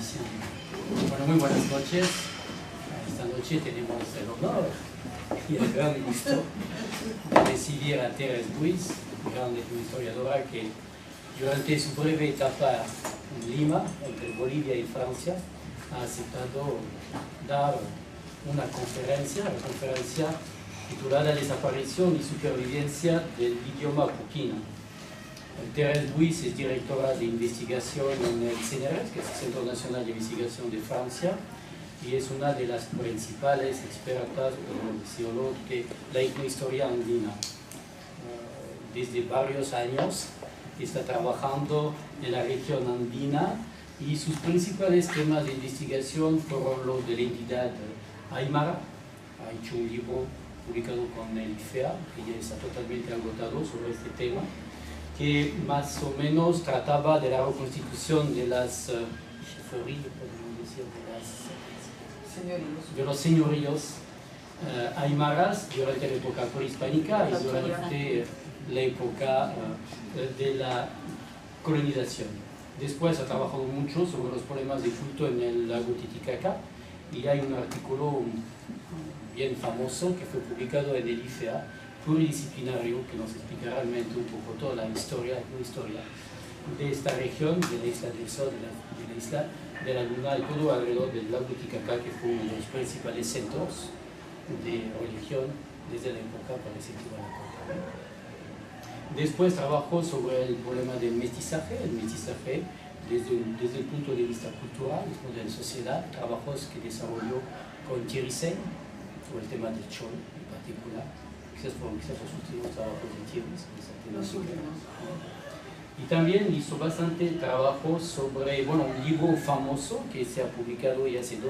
iniciando. Bueno, muy buenas noches. Esta noche tenemos el honor y el gran gusto de recibir a Thérèse Buis, gran historiadora que durante su breve etapa en Lima, entre Bolivia y Francia, ha aceptado dar una conferencia, la conferencia titulada Desaparición y supervivencia del idioma puquina. Thérèse Buis es directora de investigación en el CNRS, que es el Centro Nacional de Investigación de Francia, y es una de las principales expertas de la etnohistoria andina. Desde varios años está trabajando en la región andina y sus principales temas de investigación fueron los de la entidad aymara. Ha hecho un libro publicado con el IFEA, que ya está totalmente agotado sobre este tema, que más o menos trataba de la reconstitución de las de los señoríos aymaras durante la época prehispánica y durante la época de la colonización. Después ha trabajado mucho sobre los problemas de culto en el lago Titicaca y hay un artículo bien famoso que fue publicado en el IFEA, pluridisciplinario, que nos explica realmente un poco toda la historia de esta región, de la isla del Sol, de la isla de la Luna y todo alrededor del lago Titicaca, que fue uno de los principales centros de religión desde la época preceptiva de la Corte. Después trabajó sobre el problema del mestizaje, desde el punto de vista cultural, después de la sociedad, trabajos que desarrolló con Thierry Sey sobre el tema del chol en particular. Quizás los últimos trabajos de Thierry. Y también hizo bastante trabajo sobre un libro famoso que se ha publicado ya hace 2-3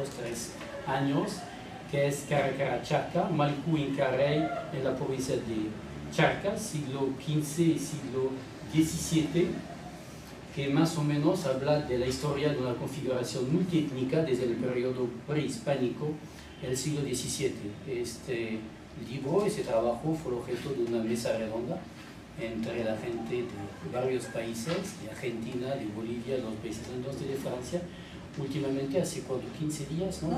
años, que es Caracara Charca, Malcú Incarrey en la provincia de Charcas, siglo XV y siglo XVII, que más o menos habla de la historia de una configuración multiétnica desde el periodo prehispánico del siglo XVII. Este libro, ese trabajo fue objeto de una mesa redonda entre la gente de varios países, de Argentina, de Bolivia, los países entonces de Francia, últimamente hace 15 días, ¿no?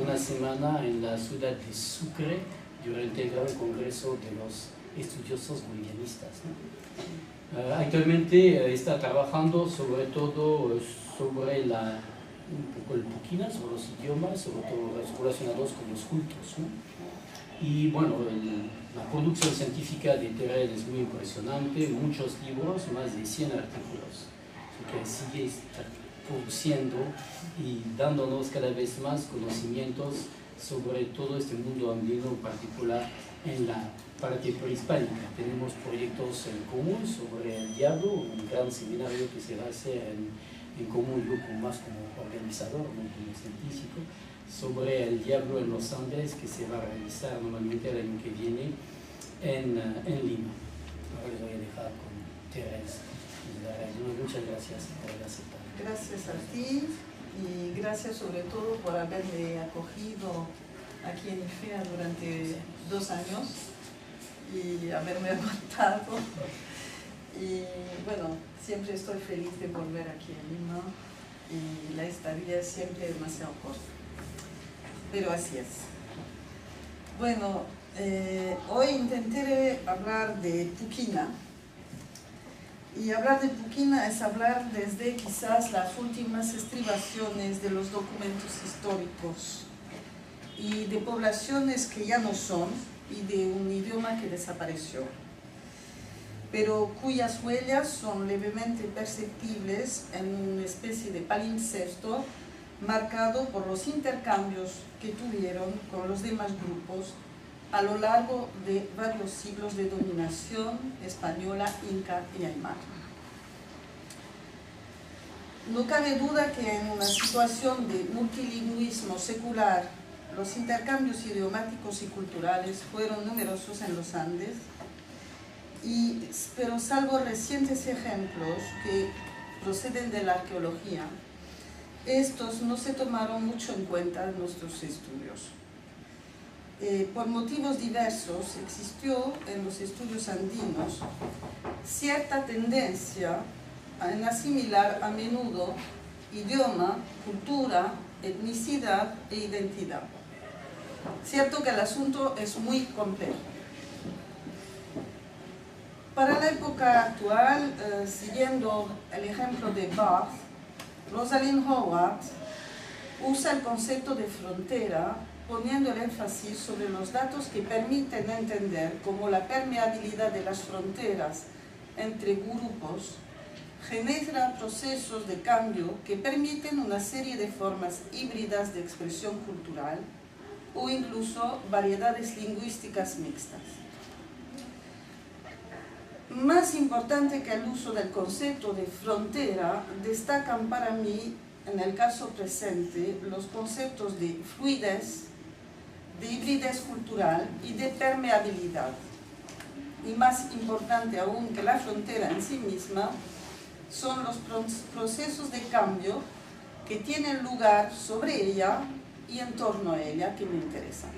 Una semana en la ciudad de Sucre, durante el gran congreso de los estudiosos bolivianistas, ¿no? Actualmente está trabajando sobre todo sobre un poco el puquina, sobre los idiomas, sobre todo relacionados con los cultos, ¿no? Y bueno, la producción científica de Thérèse es muy impresionante, muchos libros, más de 100 artículos, que sigue produciendo y dándonos cada vez más conocimientos sobre todo este mundo andino, en particular en la parte prehispánica. Tenemos proyectos en común sobre el diablo, un gran seminario que se va a hacer en común, yo más como organizador, no como científico, sobre el diablo en los Andes, que se va a realizar normalmente el año que viene en Lima. Ahora les voy a dejar con Thérèse. Muchas gracias por haber aceptado. Gracias a ti y gracias sobre todo por haberme acogido aquí en IFEA durante 2 años y haberme aguantado. Y bueno, siempre estoy feliz de volver aquí a Lima y la estadía es siempre demasiado corta. Pero así es. Bueno, hoy intentaré hablar de puquina. Y hablar de puquina es hablar desde quizás las últimas estribaciones de los documentos históricos y de poblaciones que ya no son y de un idioma que desapareció, pero cuyas huellas son levemente perceptibles en una especie de palimpsesto marcado por los intercambios que tuvieron con los demás grupos a lo largo de varios siglos de dominación española, inca y aymara. No cabe duda que en una situación de multilingüismo secular, los intercambios idiomáticos y culturales fueron numerosos en los Andes, pero salvo recientes ejemplos que proceden de la arqueología, estos no se tomaron mucho en cuenta en nuestros estudios. Por motivos diversos existió en los estudios andinos cierta tendencia en asimilar a menudo idioma, cultura, etnicidad e identidad. Cierto que el asunto es muy complejo. Para la época actual, siguiendo el ejemplo de Barth, Rosalind Howard usa el concepto de frontera poniendo el énfasis sobre los datos que permiten entender cómo la permeabilidad de las fronteras entre grupos genera procesos de cambio que permiten una serie de formas híbridas de expresión cultural o incluso variedades lingüísticas mixtas. Más importante que el uso del concepto de frontera, destacan para mí, en el caso presente, los conceptos de fluidez, de hibridez cultural y de permeabilidad. Y más importante aún que la frontera en sí misma, son los procesos de cambio que tienen lugar sobre ella y en torno a ella que me interesan.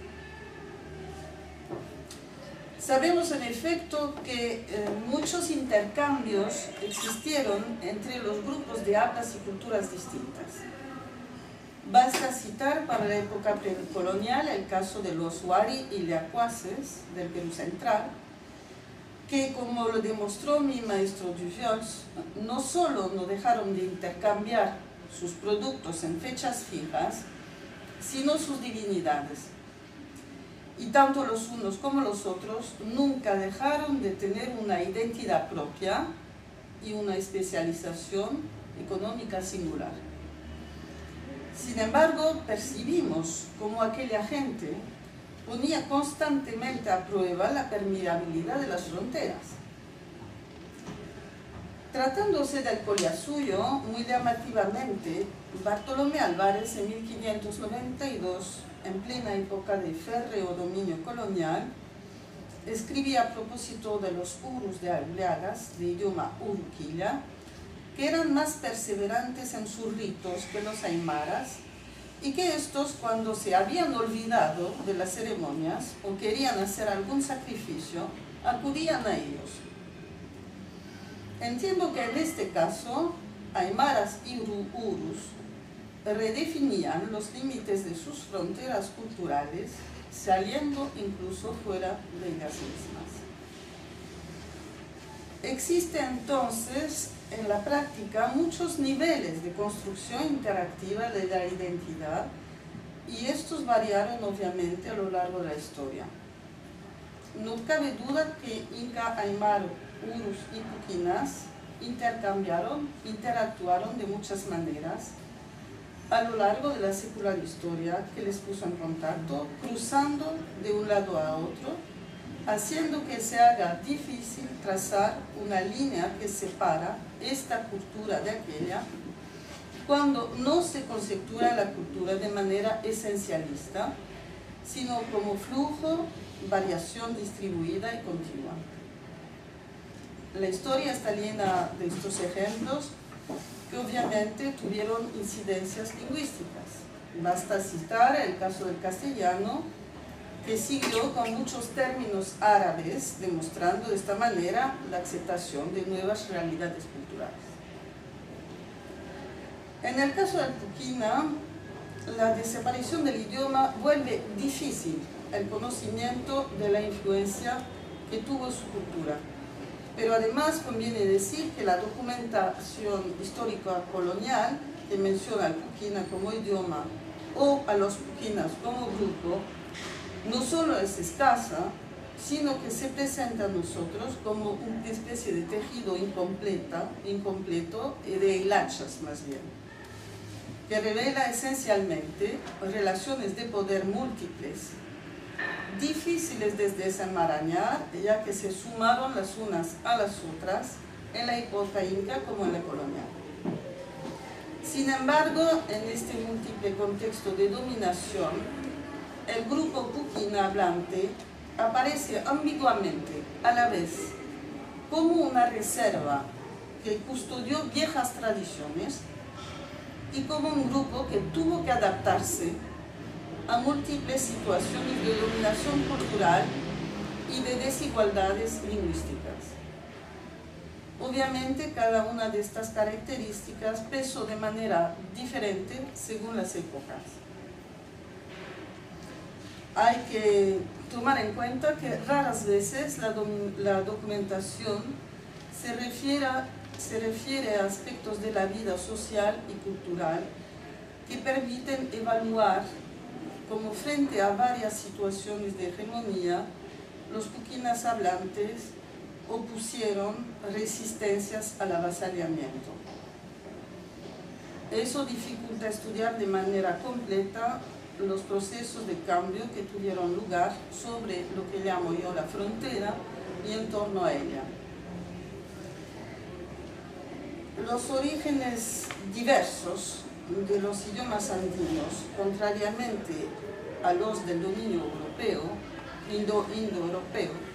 Sabemos en efecto que muchos intercambios existieron entre los grupos de hablas y culturas distintas. Basta citar para la época precolonial el caso de los Wari y Leacuaces del Perú Central, que, como lo demostró mi maestro Duviols, no solo no dejaron de intercambiar sus productos en fechas fijas, sino sus divinidades. Y tanto los unos como los otros nunca dejaron de tener una identidad propia y una especialización económica singular. Sin embargo, percibimos cómo aquella gente ponía constantemente a prueba la permeabilidad de las fronteras. Tratándose del Collasuyo, muy llamativamente, Bartolomé Álvarez en 1592, en plena época de férreo dominio colonial, escribía a propósito de los urus de Aliagas, de idioma uruquilla, que eran más perseverantes en sus ritos que los aymaras, y que estos, cuando se habían olvidado de las ceremonias o querían hacer algún sacrificio, acudían a ellos. Entiendo que en este caso, aymaras y urus redefinían los límites de sus fronteras culturales, saliendo incluso fuera de ellas mismas. Existe entonces en la práctica muchos niveles de construcción interactiva de la identidad y estos variaron obviamente a lo largo de la historia. No cabe duda que Inca, Aymara, Urus y Puquinas interactuaron de muchas maneras a lo largo de la secular historia que les puso en contacto, cruzando de un lado a otro, haciendo que se haga difícil trazar una línea que separa esta cultura de aquella, cuando no se conceptúa la cultura de manera esencialista, sino como flujo, variación distribuida y continua. La historia está llena de estos ejemplos que obviamente tuvieron incidencias lingüísticas. Basta citar el caso del castellano, que siguió con muchos términos árabes, demostrando de esta manera la aceptación de nuevas realidades culturales. En el caso del Puquina, la desaparición del idioma vuelve difícil el conocimiento de la influencia que tuvo su cultura. Pero además conviene decir que la documentación histórica colonial, que menciona al Puquina como idioma o a los Puquinas como grupo, no solo es escasa, sino que se presenta a nosotros como una especie de tejido incompleto y de hilachas más bien, que revela esencialmente relaciones de poder múltiples, difíciles de desenmarañar, ya que se sumaron las unas a las otras en la época inca como en la colonial. Sin embargo, en este múltiple contexto de dominación, el grupo Puquina hablante aparece ambiguamente a la vez como una reserva que custodió viejas tradiciones y como un grupo que tuvo que adaptarse a múltiples situaciones de dominación cultural y de desigualdades lingüísticas. Obviamente, cada una de estas características pesó de manera diferente según las épocas. Hay que tomar en cuenta que raras veces la documentación se refiere a aspectos de la vida social y cultural que permiten evaluar cómo frente a varias situaciones de hegemonía, los puquinas hablantes opusieron resistencias al avasallamiento. Eso dificulta estudiar de manera completa los procesos de cambio que tuvieron lugar sobre lo que llamo yo la frontera y en torno a ella. Los orígenes diversos de los idiomas andinos, contrariamente a los del dominio europeo, indoeuropeo,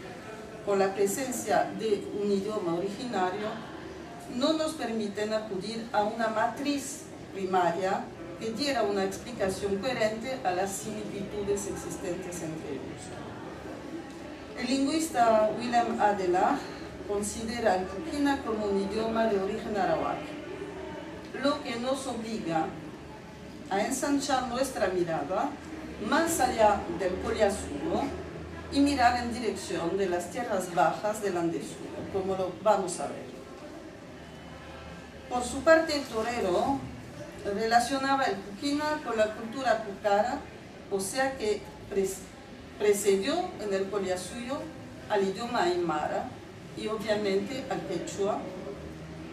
con la presencia de un idioma originario, no nos permiten acudir a una matriz primaria que diera una explicación coherente a las similitudes existentes entre ellos. El lingüista Willem Adelaar considera el puquina como un idioma de origen arawak, lo que nos obliga a ensanchar nuestra mirada más allá del Collasuyo y mirar en dirección de las tierras bajas del Andesuyo, como lo vamos a ver. Por su parte, Torero relacionaba el puquina con la cultura pucara, o sea que precedió en el Collasuyo al idioma aymara y obviamente al quechua,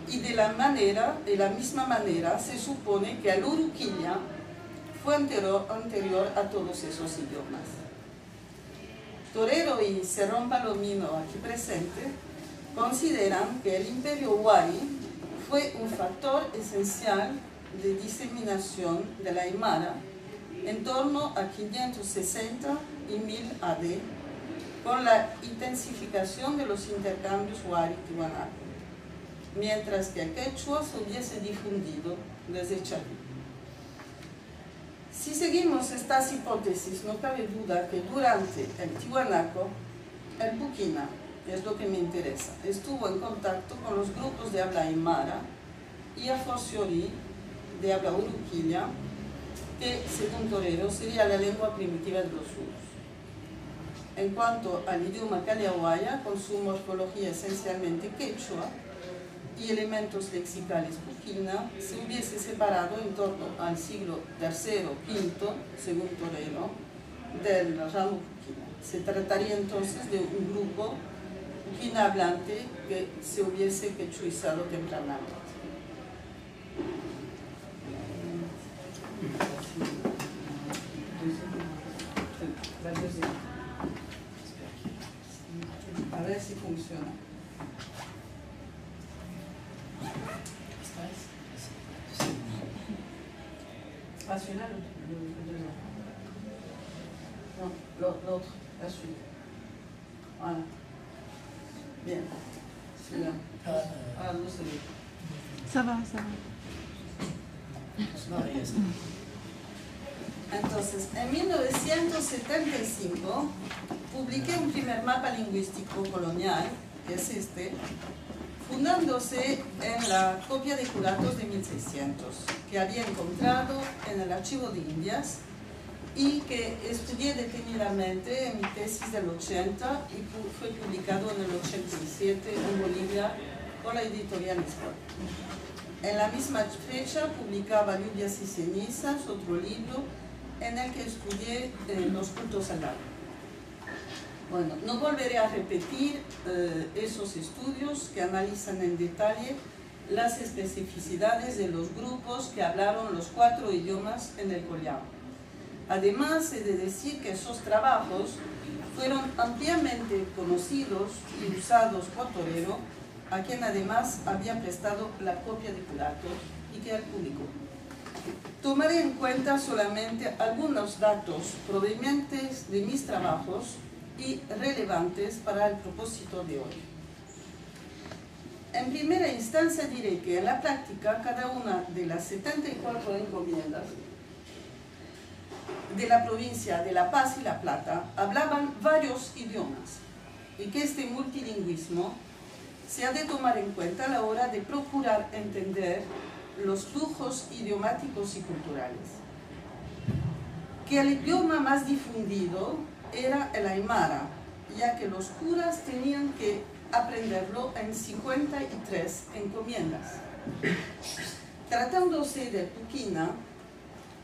y de la misma manera se supone que al uruquilla fue anterior a todos esos idiomas. Torero y Cerrón Palomino, aquí presente, consideran que el imperio Huari fue un factor esencial de diseminación de la aymara en torno a 560 y 1000 AD, con la intensificación de los intercambios Huari-Tiwanaku, mientras que el quechua se hubiese difundido desde Chalí. Si seguimos estas hipótesis, no cabe duda que durante el Tiwanaku, el puquina, es lo que me interesa, estuvo en contacto con los grupos de habla aymara y a fortiori de habla uruquilla, que según Torero sería la lengua primitiva de los urus. En cuanto al idioma caliahuaya, con su morfología esencialmente quechua y elementos lexicales puquina, se hubiese separado en torno al siglo III-V, según Torero, del ramo puquina. Se trataría entonces de un grupo puquina hablante que se hubiese quechuizado tempranamente. A ver si funciona. ¿Va celui-là le deuxième? Non, l'autre, la suite. Voilà. Bien. Celui-là. Ah, no se ve. Ça va, ça va. Entonces, en 1975 publiqué un primer mapa lingüístico colonial, que es este, fundándose en la copia de curatos de 1600, que había encontrado en el archivo de Indias y que estudié detenidamente en mi tesis del 80 y fue publicado en el 87 en Bolivia por la editorial Escuela. En la misma fecha publicaba Lluvias y cenizas, otro libro en el que estudié los cultos al agua. Bueno, no volveré a repetir esos estudios que analizan en detalle las especificidades de los grupos que hablaron los 4 idiomas en el Collao. Además, he de decir que esos trabajos fueron ampliamente conocidos y usados por Torero, a quien además había prestado la copia de curato y que él publicó. Tomaré en cuenta solamente algunos datos provenientes de mis trabajos y relevantes para el propósito de hoy. En primera instancia diré que en la práctica cada una de las 74 encomiendas de la provincia de La Paz y La Plata hablaban varios idiomas y que este multilingüismo se ha de tomar en cuenta a la hora de procurar entender los flujos idiomáticos y culturales. Que el idioma más difundido era el aymara, ya que los curas tenían que aprenderlo en 53 encomiendas. Tratándose de Puquina,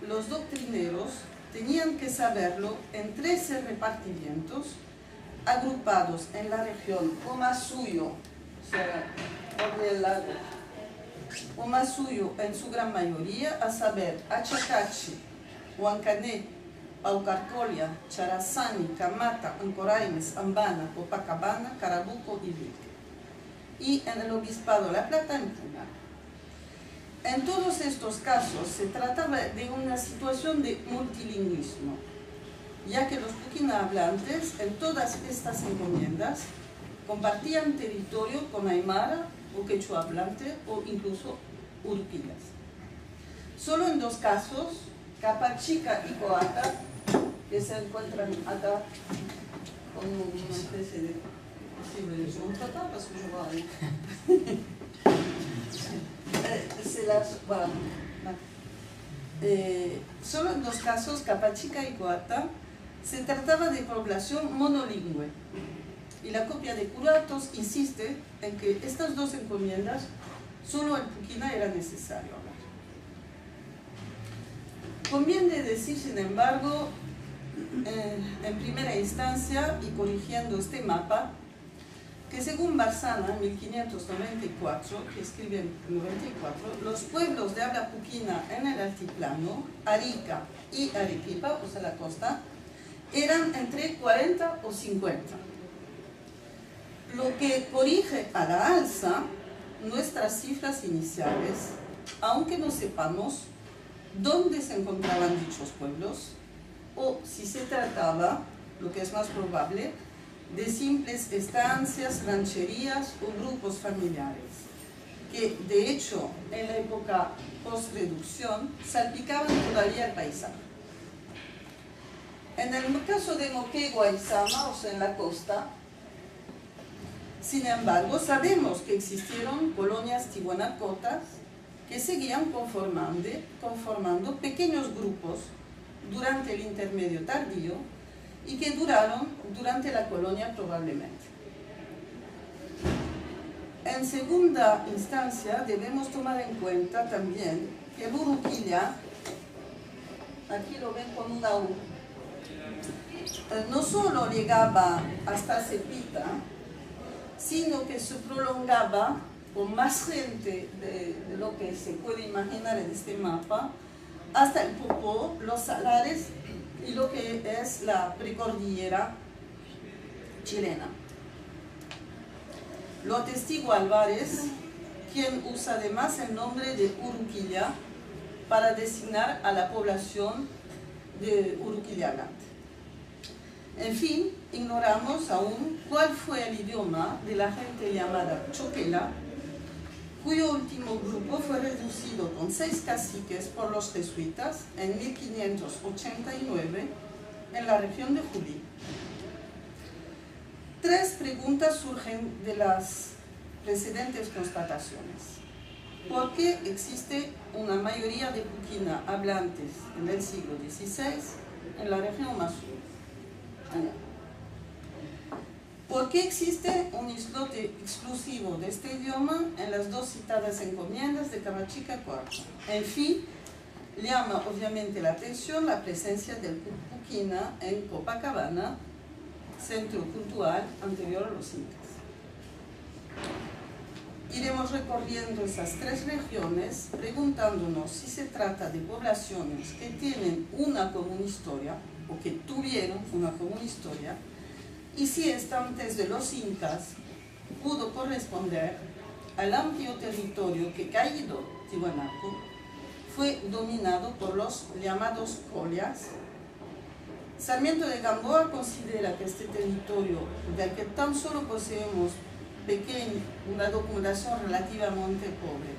los doctrineros tenían que saberlo en 13 repartimientos agrupados en la región Omasuyo, o sea, por el lago, Omasuyo en su gran mayoría, a saber, Achacachi, Huancané, Paucarcolia, Charazani, Camata, Ancoraimes, Ambana, Copacabana, Carabuco y Vilque. Y en el Obispado La Plata, en Puna. En todos estos casos se trataba de una situación de multilingüismo, ya que los puquina hablantes en todas estas encomiendas compartían territorio con aymara o quechua hablante o incluso urupillas. Solo en dos casos, Capachica y Coata, que se encuentran acá con una especie de... Solo en dos casos, Capachica y Coata, se trataba de población monolingüe. Y la copia de Curatos insiste en que estas dos encomiendas solo en puquina era necesario hablar. Conviene decir, sin embargo, en primera instancia y corrigiendo este mapa, que según Barzana, en 1594, que escribe en 94, los pueblos de habla puquina en el altiplano, Arica y Arequipa, o sea la costa, eran entre 40 o 50. Lo que corrige a la alza nuestras cifras iniciales, aunque no sepamos dónde se encontraban dichos pueblos, o si se trataba, lo que es más probable, de simples estancias, rancherías o grupos familiares, que de hecho en la época post-reducción salpicaban todavía el paisaje. En el caso de Moquegua y Sama, o sea en la costa, sin embargo, sabemos que existieron colonias tihuanacotas que seguían conformando pequeños grupos durante el intermedio tardío y que duraron durante la colonia probablemente. En segunda instancia, debemos tomar en cuenta también que Buruquilla, aquí lo ven con una U, no solo llegaba hasta Cepita, sino que se prolongaba con más gente de lo que se puede imaginar en este mapa, hasta el Popó, los Salares y lo que es la precordillera chilena. Lo atestigua Álvarez, quien usa además el nombre de Uruquilla para designar a la población de Uruquilla hablante. En fin, ignoramos aún cuál fue el idioma de la gente llamada Choquela, cuyo último grupo fue reducido con 6 caciques por los jesuitas en 1589 en la región de Junín. 3 preguntas surgen de las precedentes constataciones. ¿Por qué existe una mayoría de puquina hablantes en el siglo XVI en la región Mazú? ¿Por qué existe un islote exclusivo de este idioma en las 2 citadas encomiendas de Capachica y Coata? En fin, llama obviamente la atención la presencia del puquina en Copacabana, centro cultural anterior a los incas. Iremos recorriendo esas 3 regiones preguntándonos si se trata de poblaciones que tienen una común historia o que tuvieron una común historia, y si esta antes de los incas pudo corresponder al amplio territorio que, caído Tiwanaku, fue dominado por los llamados collas. Sarmiento de Gamboa considera que este territorio, del que tan solo poseemos una documentación relativamente pobre,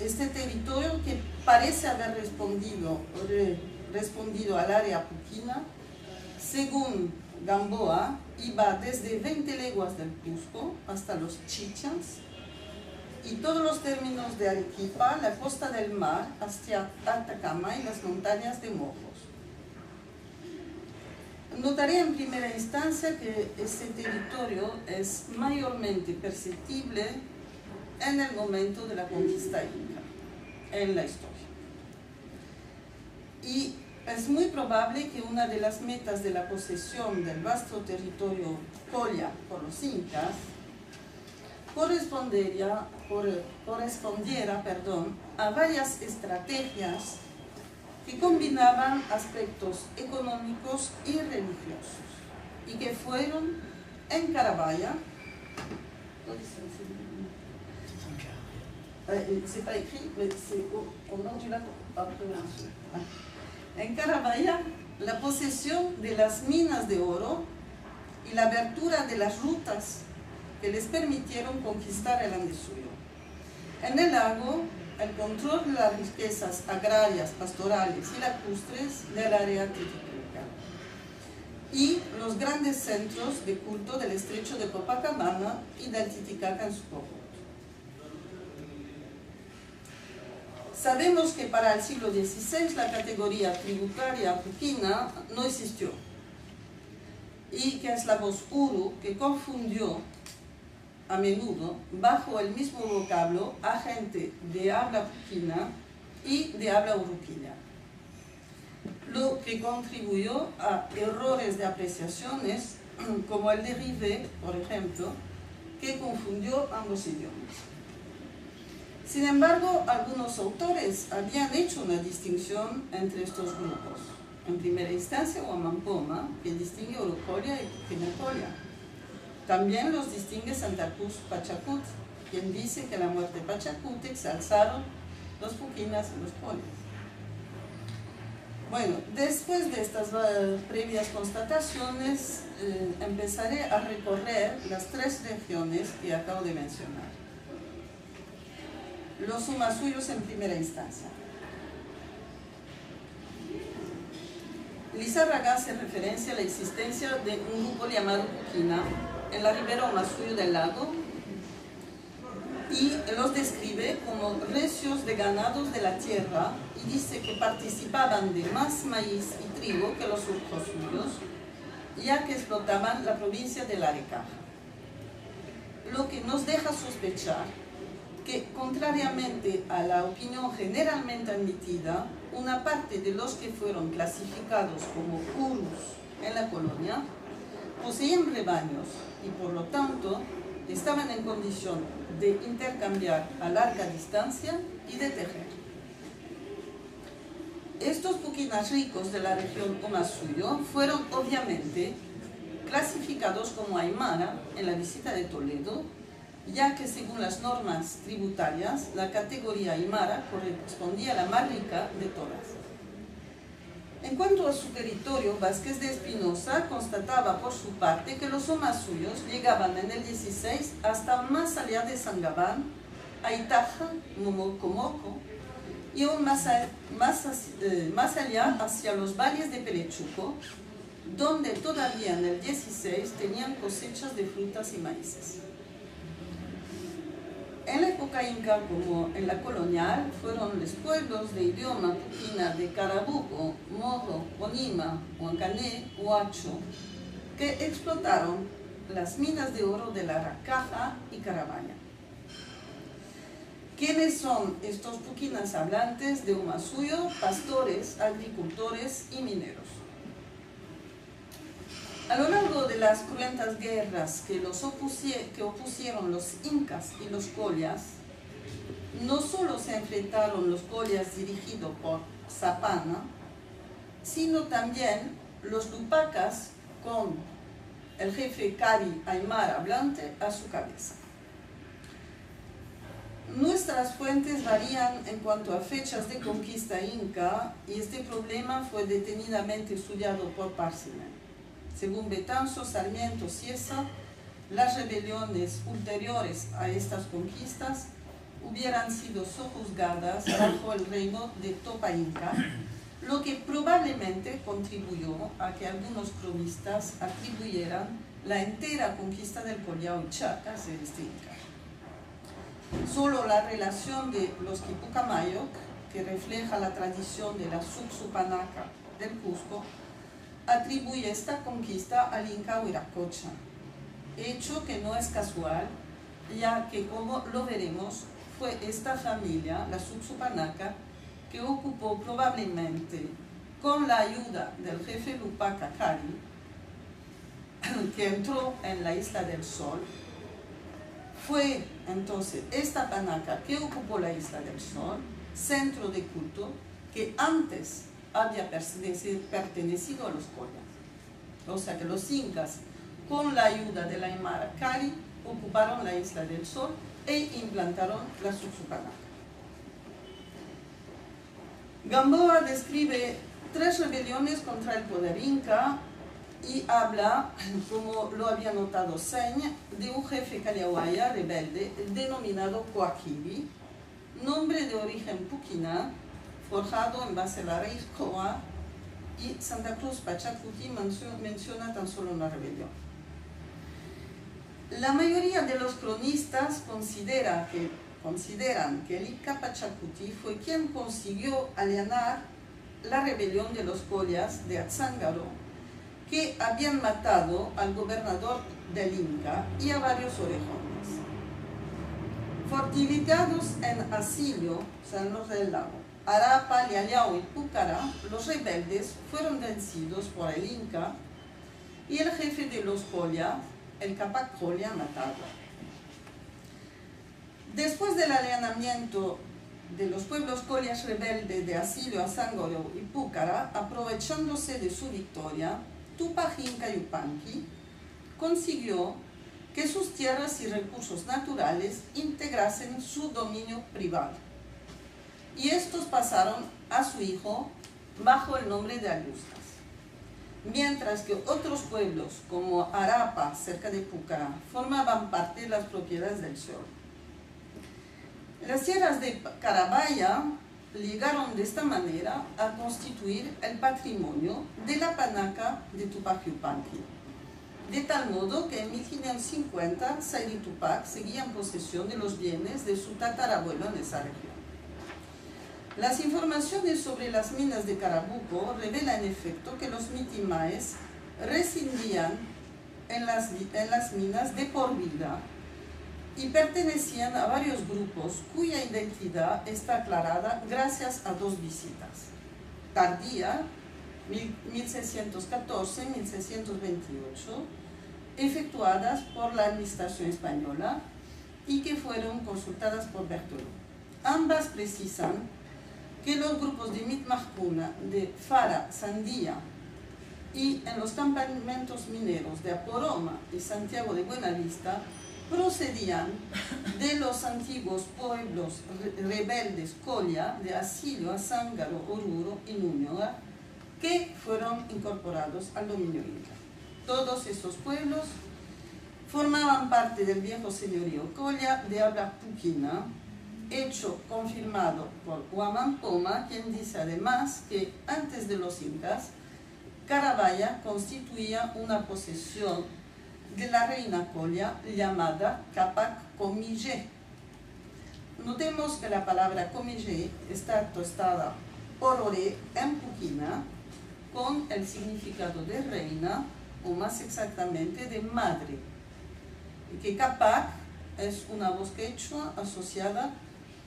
este territorio que parece haber respondido al área puquina, según Gamboa y va desde 20 leguas del Cusco hasta los Chichas y todos los términos de Arequipa, la costa del mar, hacia Atacama y las montañas de Mojos. Notaré en primera instancia que este territorio es mayormente perceptible en el momento de la conquista inca, en la historia. Y es muy probable que una de las metas de la posesión del vasto territorio Colla por los incas correspondiera a varias estrategias que combinaban aspectos económicos y religiosos y que fueron en Carabaya, c'est pas écrit, mais c'est au nom du lac en Carabaya, la posesión de las minas de oro y la abertura de las rutas que les permitieron conquistar el Andesuyo. En el lago, el control de las riquezas agrarias, pastorales y lacustres del área Titicaca y los grandes centros de culto del estrecho de Copacabana y del Titicaca en su conjunto. Sabemos que para el siglo XVI la categoría tributaria apuquina no existió y que es la voz uru que confundió a menudo bajo el mismo vocablo a gente de habla apuquina y de habla uruquilla, lo que contribuyó a errores de apreciaciones como el de Rivet, por ejemplo, que confundió ambos idiomas. Sin embargo, algunos autores habían hecho una distinción entre estos grupos. En primera instancia, Huamampoma, que distingue Orocolia y Puquinacolia. También los distingue Santa Cruz Pachacut, quien dice que a la muerte de Pachacútec se alzaron los Puquinas y los Colias. Bueno, después de estas previas constataciones, empezaré a recorrer las tres regiones que acabo de mencionar. Los umasuyos en primera instancia. Lizárraga hace referencia a la existencia de un grupo llamado Puquina en la ribera Umasuyo del lago y los describe como recios de ganados de la tierra y dice que participaban de más maíz y trigo que los urcosuyos, ya que explotaban la provincia de Arecaja. Lo que nos deja sospechar que, contrariamente a la opinión generalmente admitida, una parte de los que fueron clasificados como urus en la colonia poseían rebaños y, por lo tanto, estaban en condición de intercambiar a larga distancia y de tejer. Estos puquinas ricos de la región Umasuyo fueron, obviamente, clasificados como aymara en la visita de Toledo, ya que según las normas tributarias, la categoría aymara correspondía a la más rica de todas. En cuanto a su territorio, Vázquez de Espinosa constataba por su parte que los umasuyos llegaban en el 16 hasta más allá de Sangabán, Aitaja, Momocomoco, y aún más allá hacia los valles de Pelechuco, donde todavía en el 16 tenían cosechas de frutas y maíces. En la época inca, como en la colonial, fueron los pueblos de idioma puquina de Carabuco, Modo, Onima, Huancané, Huacho, que explotaron las minas de oro de la Racaja y Carabaya. ¿Quiénes son estos puquinas hablantes de Umasuyo? Pastores, agricultores y mineros. A lo largo de las cruentas guerras que opusieron los incas y los collas, no solo se enfrentaron los collas dirigidos por Zapana, sino también los lupacas con el jefe Cari Aymara hablante a su cabeza. Nuestras fuentes varían en cuanto a fechas de conquista inca y este problema fue detenidamente estudiado por Parcimen. Según Betanzo, Sarmiento, Cieza, las rebeliones ulteriores a estas conquistas hubieran sido sojuzgadas bajo el reino de Topa Inca, lo que probablemente contribuyó a que algunos cronistas atribuyeran la entera conquista del Collao y Chaca a este inca. Solo la relación de los Quipucamayoc, que refleja la tradición de la Sucsupanaca del Cusco, atribuye esta conquista al Inca Huiracocha, hecho que no es casual, ya que, como lo veremos, fue esta familia, la Sucsupanaca, que ocupó probablemente, con la ayuda del jefe Lupac Cacari, que entró en la Isla del Sol. Fue entonces esta panaca que ocupó la Isla del Sol, centro de culto que antes había pertenecido a los collas. O sea que los incas, con la ayuda de la Aymara Cari, ocuparon la Isla del Sol e implantaron la Sucsupanaca. Gamboa describe 3 rebeliones contra el poder inca y habla, como lo había notado Señ, de un jefe caliahuaya rebelde denominado Coaquibi, nombre de origen puquina, forjado en base a la raíz Coa, y Santa Cruz Pachacuti menciona tan solo una rebelión. La mayoría de los cronistas consideran que el Inca Pachacuti fue quien consiguió allanar la rebelión de los collas de Azángaro, que habían matado al gobernador del Inca y a varios orejones. Fortificados en Asilio, San Luis del Lago, Arapa, Lialiao y Púcara, los rebeldes fueron vencidos por el Inca y el jefe de los collas, el Capac Colla, matado. Después del allanamiento de los pueblos collas rebeldes de Asilio, Azángaro y Púcara, aprovechándose de su victoria, Tupac Inca Yupanqui consiguió que sus tierras y recursos naturales integrasen su dominio privado, y estos pasaron a su hijo bajo el nombre de Ayustas, mientras que otros pueblos como Arapa, cerca de Púcara, formaban parte de las propiedades del Sol. Las tierras de Carabaya llegaron de esta manera a constituir el patrimonio de la panaca de Tupac Yupanqui, de tal modo que en 1550 Sayri y Tupac seguían posesión de los bienes de su tatarabuelo en esa región. Las informaciones sobre las minas de Carabuco revelan en efecto que los mitimaes residían en las minas de por vida y pertenecían a varios grupos cuya identidad está aclarada gracias a 2 visitas tardía, 1614-1628, efectuadas por la administración española y que fueron consultadas por Bertoló. Ambas precisan que los grupos de Mitmajcuna, de Fara, Sandía y en los campamentos mineros de Aporoma y Santiago de Buenavista procedían de los antiguos pueblos rebeldes Colla, de Asilio, Azángaro, Oruro y Ñuñoa, que fueron incorporados al dominio inca. Todos estos pueblos formaban parte del viejo señorío Colla de habla puquina, hecho confirmado por Huamán Poma, quien dice además que antes de los incas, Carabaya constituía una posesión de la reina Colla llamada Capac Comillé. Notemos que la palabra Comillé está tostada por ore en puquina con el significado de reina, o más exactamente de madre, y que Capac es una voz quechua asociada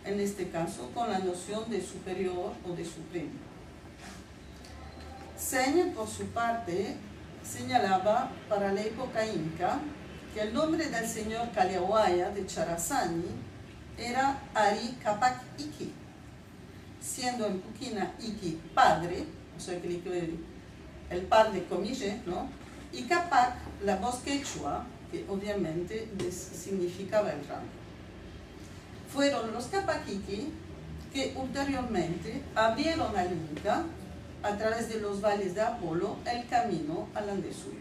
en este caso con la noción de superior o de supremo. Señ, por su parte, señalaba para la época inca que el nombre del señor Caliahuaya de Charazani era Ari Capac Iki, siendo en puquina Iki padre, o sea que el par de Comillé, ¿no? Y Capac, la voz quechua, que obviamente significaba el rango. Fueron los Capaquiqui que ulteriormente abrieron al Inca, a través de los valles de Apolo, el camino al Andesuyo.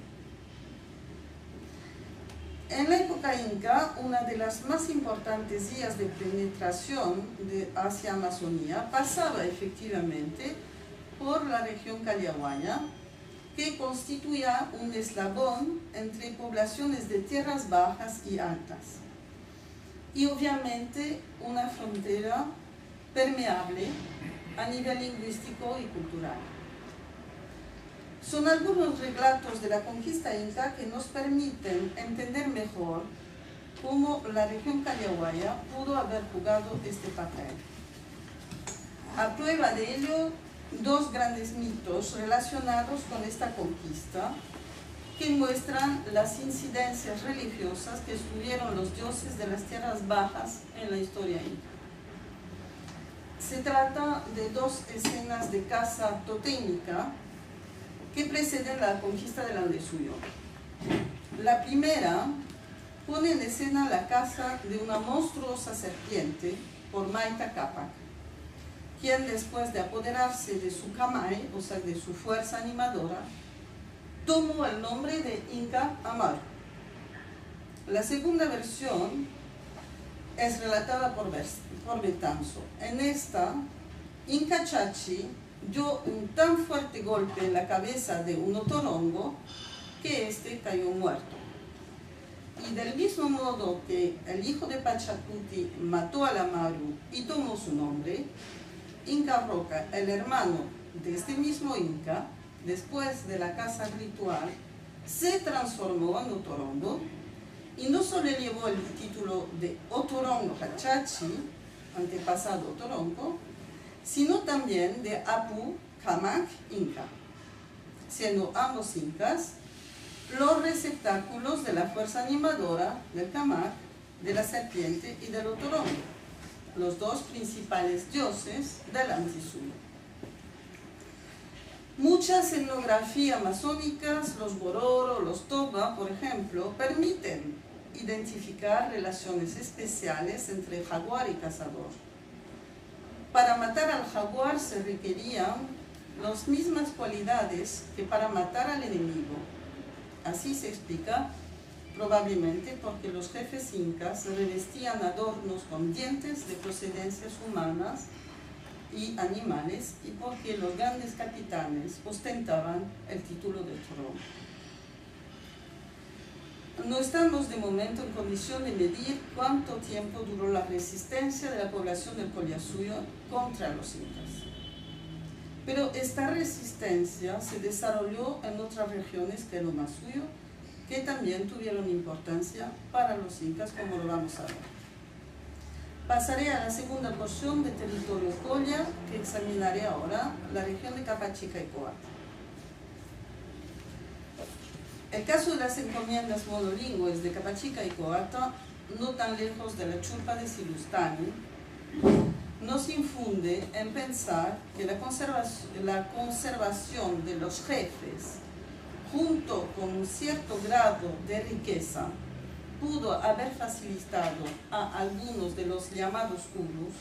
En la época inca, una de las más importantes vías de penetración hacia Amazonía pasaba efectivamente por la región Calyahuaya, que constituía un eslabón entre poblaciones de tierras bajas y altas, y obviamente una frontera permeable a nivel lingüístico y cultural. Son algunos relatos de la conquista inca que nos permiten entender mejor cómo la región Calyahuaya pudo haber jugado este papel. A prueba de ello, dos grandes mitos relacionados con esta conquista que muestran las incidencias religiosas que tuvieron los dioses de las tierras bajas en la historia inca. Se trata de dos escenas de caza totémica que preceden la conquista del Andesuyo. La primera pone en escena la caza de una monstruosa serpiente por Maita Capac, quien después de apoderarse de su camay, o sea, de su fuerza animadora, tomó el nombre de Inca Amaru. La segunda versión es relatada por Betanzo. En esta, Inca Chachi dio un tan fuerte golpe en la cabeza de un otorongo que éste cayó muerto. Y del mismo modo que el hijo de Pachacuti mató al Amaru y tomó su nombre, Inca Roca, el hermano de este mismo Inca, después de la caza ritual, se transformó en otorongo y no solo llevó el título de Otorongo Cachachi, antepasado otorongo, sino también de Apu Camac Inca, siendo ambos incas los receptáculos de la fuerza animadora del Camac, de la serpiente y del otorongo, los dos principales dioses del Antisuyo. Muchas etnografías masónicas, los Bororo, los Toba, por ejemplo, permiten identificar relaciones especiales entre jaguar y cazador. Para matar al jaguar se requerían las mismas cualidades que para matar al enemigo. Así se explica, probablemente porque los jefes incas revestían adornos con dientes de procedencias humanas y animales, y porque los grandes capitanes ostentaban el título de otorongo. No estamos de momento en condición de medir cuánto tiempo duró la resistencia de la población del Collasuyo contra los incas. Pero esta resistencia se desarrolló en otras regiones que el Omasuyo, que también tuvieron importancia para los incas, como lo vamos a ver. Pasaré a la segunda porción de territorio Colla, que examinaré ahora, la región de Capachica y Coata. El caso de las encomiendas monolingües de Capachica y Coata, no tan lejos de la churpa de Silustani, nos infunde en pensar que la conservación de los jefes, junto con un cierto grado de riqueza, pudo haber facilitado a algunos de los llamados urus,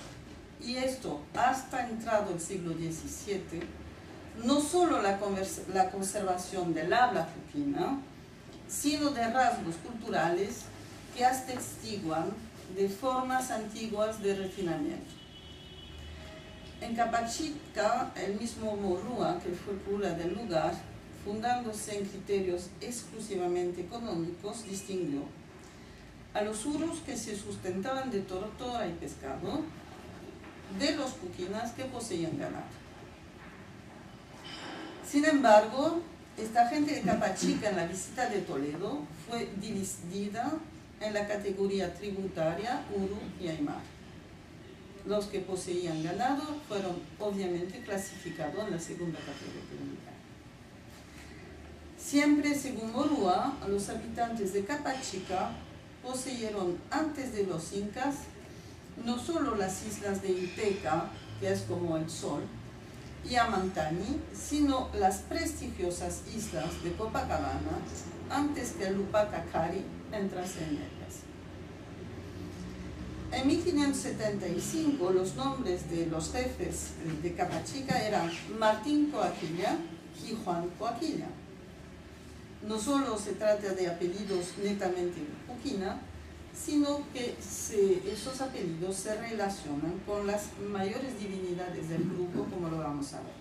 y esto hasta entrado el siglo XVII, no solo la conservación del habla fuquina, sino de rasgos culturales que atestiguan de formas antiguas de refinamiento. En Capachica, el mismo Morrúa, que fue cura del lugar, fundándose en criterios exclusivamente económicos, distinguió a los urus que se sustentaban de tortora y pescado, de los fuquinas que poseían ganado. Sin embargo, esta gente de Capachica en la visita de Toledo fue dividida en la categoría tributaria Uru y Aymar. Los que poseían ganado fueron obviamente clasificados en la segunda categoría. Siempre según Morúa, los habitantes de Capachica poseyeron antes de los incas no solo las islas de Iteca, que es como el sol, y Amantani, sino las prestigiosas islas de Copacabana antes que el Upacacari entrase en ellas. En 1575 los nombres de los jefes de Capachica eran Martín Coaquilla y Juan Coaquilla. No solo se trata de apellidos netamente fuquina, sino que esos apellidos se relacionan con las mayores divinidades del grupo, como lo vamos a ver.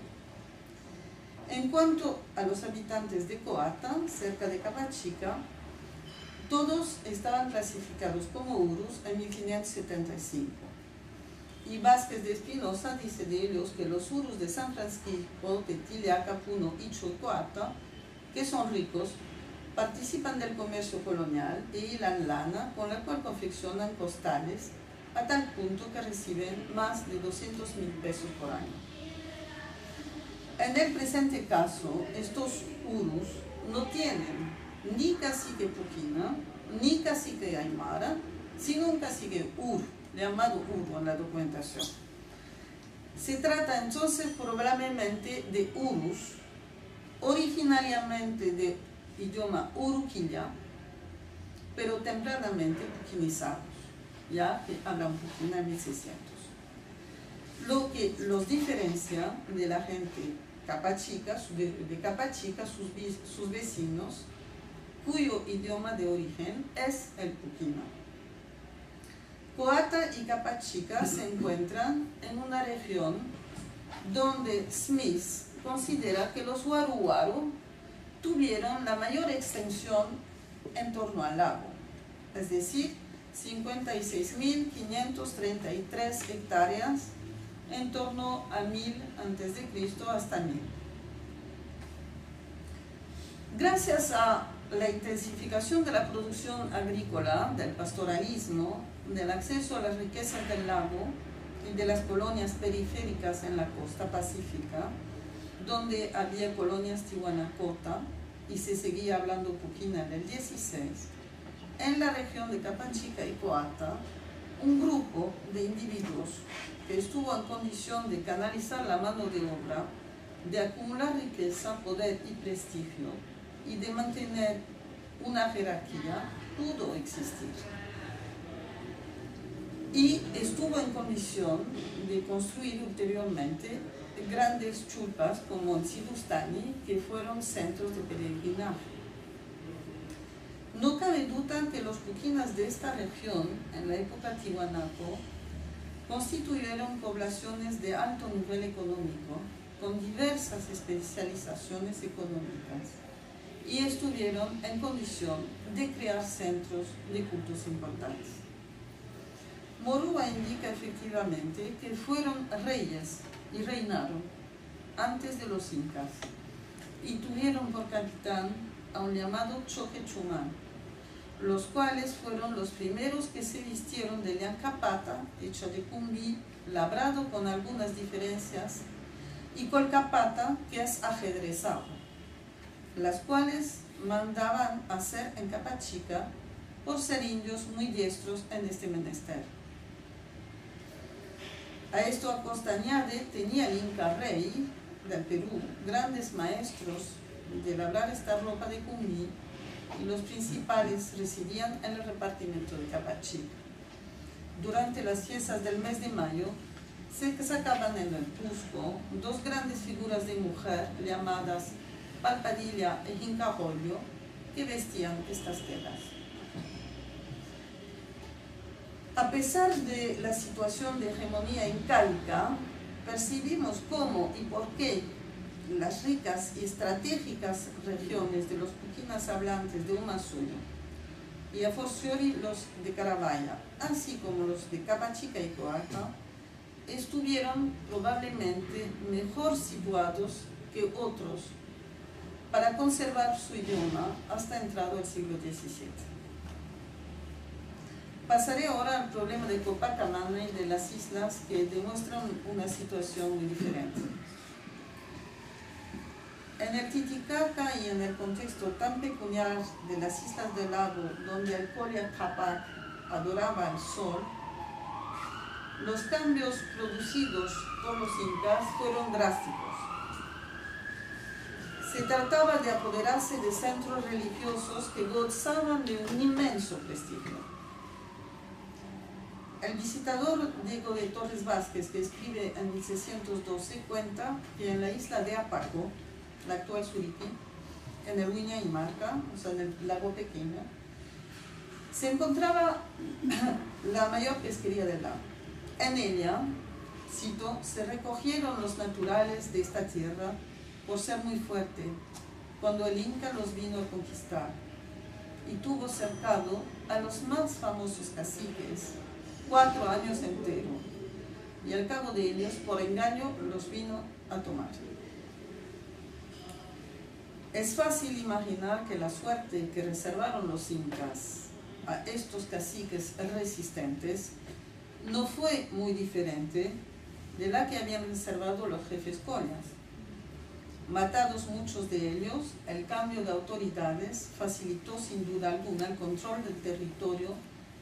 En cuanto a los habitantes de Coata, cerca de Capachica, todos estaban clasificados como urus en 1575. Y Vázquez de Espinosa dice de ellos que los urus de San Francisco, de Tiliaca, Puno, Icho y Coata, que son ricos, participan del comercio colonial e hilan lana, con la cual confeccionan costales, a tal punto que reciben más de 200.000 pesos por año. En el presente caso, estos urus no tienen ni cacique Puquina, ni cacique Aymara, sino un cacique Ur, llamado Uru en la documentación. Se trata entonces probablemente de urus, originariamente de idioma uruquilla, pero tempranamente puquinizados, ya que hablan puquina en 1600. Lo que los diferencia de la gente capachica, de Capachica, sus vecinos, cuyo idioma de origen es el puquina. Coata y Capachica se encuentran en una región donde Smith considera que los waru tuvieron la mayor extensión en torno al lago, es decir, 56.533 hectáreas en torno a 1000 a.C. hasta 1000. Gracias a la intensificación de la producción agrícola, del pastoralismo, del acceso a las riquezas del lago y de las colonias periféricas en la costa pacífica, donde había colonias tihuanacota y se seguía hablando puquina en el 16, en la región de Capachica y Coata, un grupo de individuos que estuvo en condición de canalizar la mano de obra, de acumular riqueza, poder y prestigio, y de mantener una jerarquía, pudo existir. Y estuvo en condición de construir ulteriormente grandes chulpas como en Sidustani, que fueron centros de peregrinaje. No cabe duda que los puquinas de esta región, en la época tihuanaco, constituyeron poblaciones de alto nivel económico, con diversas especializaciones económicas, y estuvieron en condición de crear centros de cultos importantes. Morúa indica efectivamente que fueron reyes y reinaron antes de los incas, y tuvieron por capitán a un llamado Choquechumán, los cuales fueron los primeros que se vistieron de llancapata, hecha de cumbí, labrado con algunas diferencias, y colcapata, que es ajedrezado, las cuales mandaban hacer en Capachica por ser indios muy diestros en este menester. A esto acostañade tenía el Inca Rey del Perú grandes maestros de labrar esta ropa de cumbí, y los principales residían en el repartimiento de Capachica. Durante las fiestas del mes de mayo se sacaban en el Cusco dos grandes figuras de mujer llamadas Palpadilla e Jincajollo, que vestían estas telas. A pesar de la situación de hegemonía incaica, percibimos cómo y por qué las ricas y estratégicas regiones de los puquinas hablantes de Umasuyo, y a fortiori los de Carabaya, así como los de Capachica y Coata, estuvieron probablemente mejor situados que otros para conservar su idioma hasta entrado el siglo XVII. Pasaré ahora al problema de Copacabana y de las islas, que demuestran una situación muy diferente. En el Titicaca y en el contexto tan peculiar de las islas del lago, donde el Colla Capac adoraba el sol, los cambios producidos por los incas fueron drásticos. Se trataba de apoderarse de centros religiosos que gozaban de un inmenso prestigio. El visitador Diego de Torres Vázquez, que escribe en 1612, cuenta que en la isla de Apaco, la actual Suriki, en el Huiña y Marca, o sea, en el lago pequeño, se encontraba la mayor pesquería del lago. En ella, cito, se recogieron los naturales de esta tierra por ser muy fuerte cuando el Inca los vino a conquistar y tuvo cercado a los más famosos caciques 4 años enteros, y al cabo de ellos, por engaño, los vino a tomar. Es fácil imaginar que la suerte que reservaron los incas a estos caciques resistentes no fue muy diferente de la que habían reservado los jefes collas. Matados muchos de ellos, el cambio de autoridades facilitó sin duda alguna el control del territorio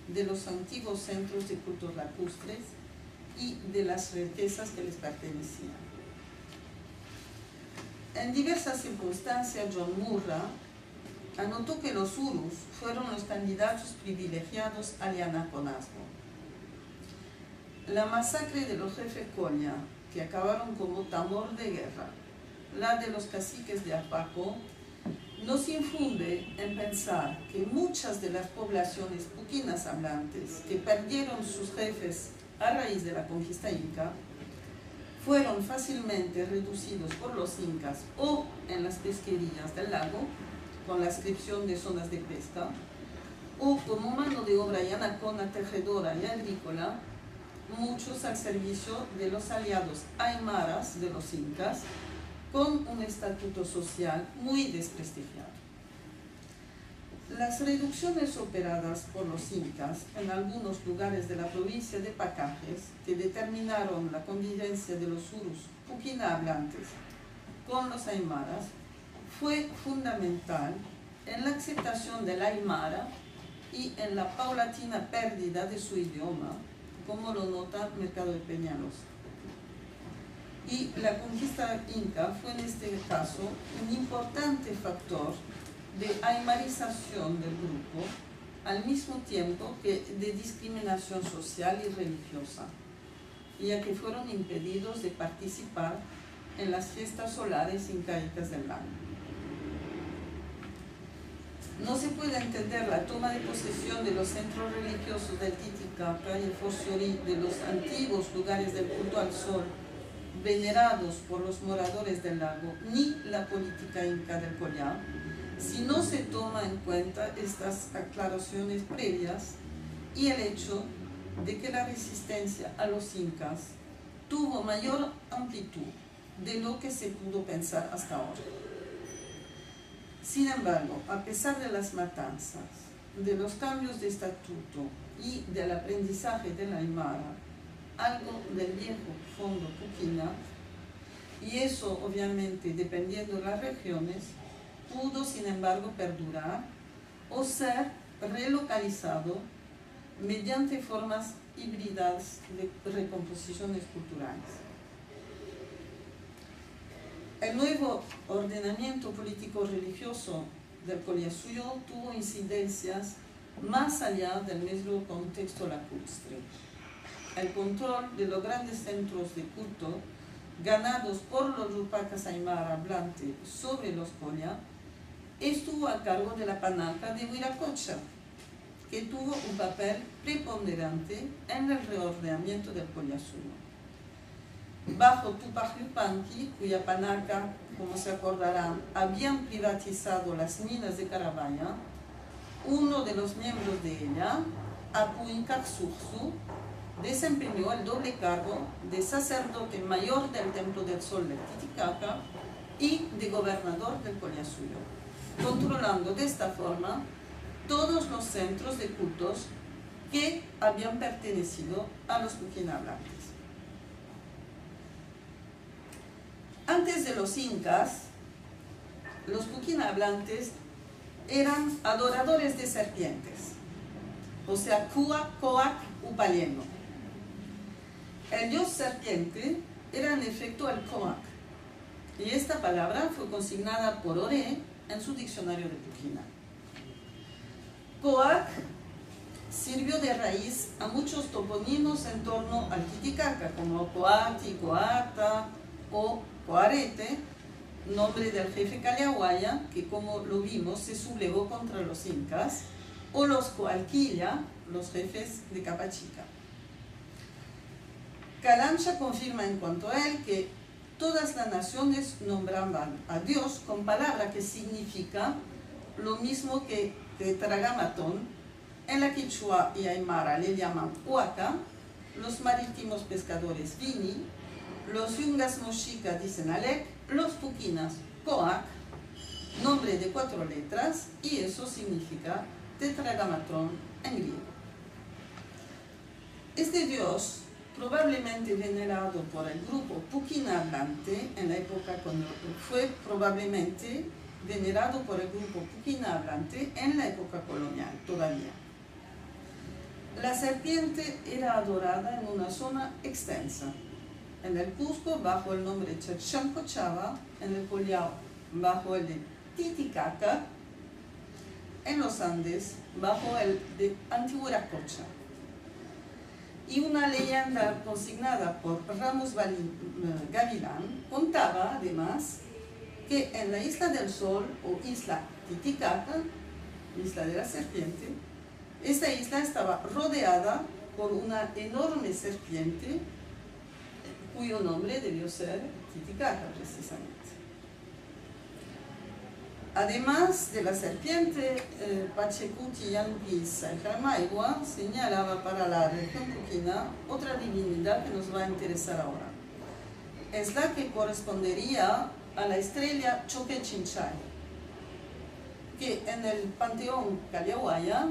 de los antiguos centros de cultos lacustres y de las riquezas que les pertenecían. En diversas circunstancias, John Murrah anotó que los urus fueron los candidatos privilegiados al yanaconazgo. La masacre de los jefes colla, que acabaron como tambor de guerra, la de los caciques de Apaco, nos infunde en pensar que muchas de las poblaciones puquinas hablantes que perdieron sus jefes a raíz de la conquista inca fueron fácilmente reducidos por los incas o en las pesquerías del lago, con la inscripción de zonas de pesca, o como mano de obra yanacona, tejedora y agrícola, muchos al servicio de los aliados aymaras de los incas, con un estatuto social muy desprestigiado. Las reducciones operadas por los incas en algunos lugares de la provincia de Pacajes, que determinaron la convivencia de los urus puquina hablantes con los aymaras, fue fundamental en la aceptación del aymara y en la paulatina pérdida de su idioma, como lo nota Mercado de Peñalosa. Y la conquista inca fue en este caso un importante factor de aymarización del grupo, al mismo tiempo que de discriminación social y religiosa, ya que fueron impedidos de participar en las fiestas solares incaicas del lago. No se puede entender la toma de posesión de los centros religiosos del Titicaca y el fortiori de los antiguos lugares del culto al sol venerados por los moradores del lago, ni la política inca del collar, si no se toma en cuenta estas aclaraciones previas y el hecho de que la resistencia a los incas tuvo mayor amplitud de lo que se pudo pensar hasta ahora. Sin embargo, a pesar de las matanzas, de los cambios de estatuto y del aprendizaje de la aymara, algo del viejo fondo puquina, y eso obviamente dependiendo de las regiones, pudo sin embargo perdurar o ser relocalizado mediante formas híbridas de recomposiciones culturales. El nuevo ordenamiento político-religioso del Collasuyo tuvo incidencias más allá del mismo contexto lacustre. El control de los grandes centros de culto ganados por los rupacas aymara hablantes sobre los colla estuvo a cargo de la panaca de Huiracocha, que tuvo un papel preponderante en el reordenamiento del Collasuyo. Bajo Tupac Yupanqui, cuya panaca, como se acordarán, habían privatizado las minas de Carabaya, uno de los miembros de ella, Apu Incaxuxu, desempeñó el doble cargo de sacerdote mayor del Templo del Sol del Titicaca y de gobernador del Collasuyo, controlando de esta forma todos los centros de cultos que habían pertenecido a los puquina hablantes. Antes de los incas, los puquina hablantes eran adoradores de serpientes, o sea, Cua, Coac, Upaleno. El dios serpiente era en efecto el Coac, y esta palabra fue consignada por Oré en su diccionario de puquina. Coac sirvió de raíz a muchos toponimos en torno al Titicaca, como Coati, Coata o Coarete, nombre del jefe Calyahuaya, que como lo vimos se sublevó contra los incas, o los Coalquilla, los jefes de Capachica. Calancha confirma en cuanto a él que todas las naciones nombraban a Dios con palabra que significa lo mismo que Tetragrámaton. En la Quichua y Aymara le llaman Huaca, los marítimos pescadores Vini, los Yungas Mochica dicen Alec, los Puquinas Coac, nombre de 4 letras, y eso significa Tetragrámaton en griego. Este dios, probablemente venerado por el grupo Puquina hablante en la época colonial todavía. La serpiente era adorada en una zona extensa. En el Cusco bajo el nombre Chachancochava, en el Collao bajo el de Titicaca, en los Andes bajo el de Antiguiracocha. Y una leyenda consignada por Ramos Gavilán contaba además que en la Isla del Sol o Isla Titicaca, Isla de la Serpiente, esta isla estaba rodeada por una enorme serpiente cuyo nombre debió ser Titicaca precisamente. Además de la serpiente, Pachacuti Yanqui Sajamaigua señalaba para la región puquina otra divinidad que nos va a interesar ahora. Es la que correspondería a la estrella Choquechinchay, que en el panteón Calyahuaya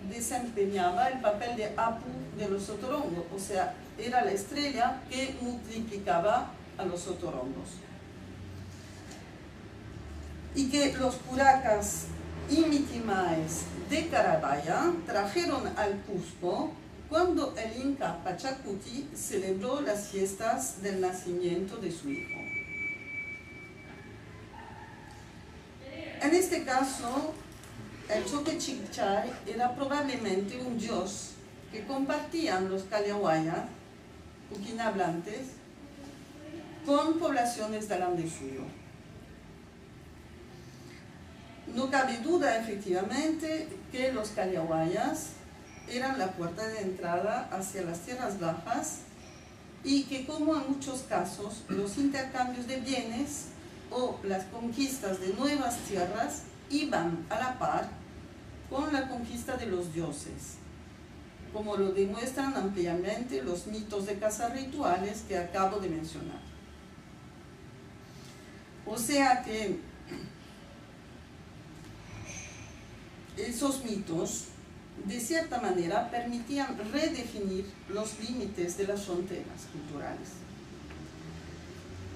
desempeñaba el papel de Apu de los otorongos, o sea, era la estrella que multiplicaba a los otorongos. Y que los curacas y mitimaes de Carabaya trajeron al Cusco cuando el Inca Pachacuti celebró las fiestas del nacimiento de su hijo. En este caso, el Choquechinchay era probablemente un dios que compartían los Calyahuayas, puquina hablantes, con poblaciones del Ande suyo. No cabe duda, efectivamente, que los Calyahuayas eran la puerta de entrada hacia las tierras bajas y que, como en muchos casos, los intercambios de bienes o las conquistas de nuevas tierras iban a la par con la conquista de los dioses, como lo demuestran ampliamente los mitos de caza rituales que acabo de mencionar. O sea que esos mitos, de cierta manera, permitían redefinir los límites de las fronteras culturales.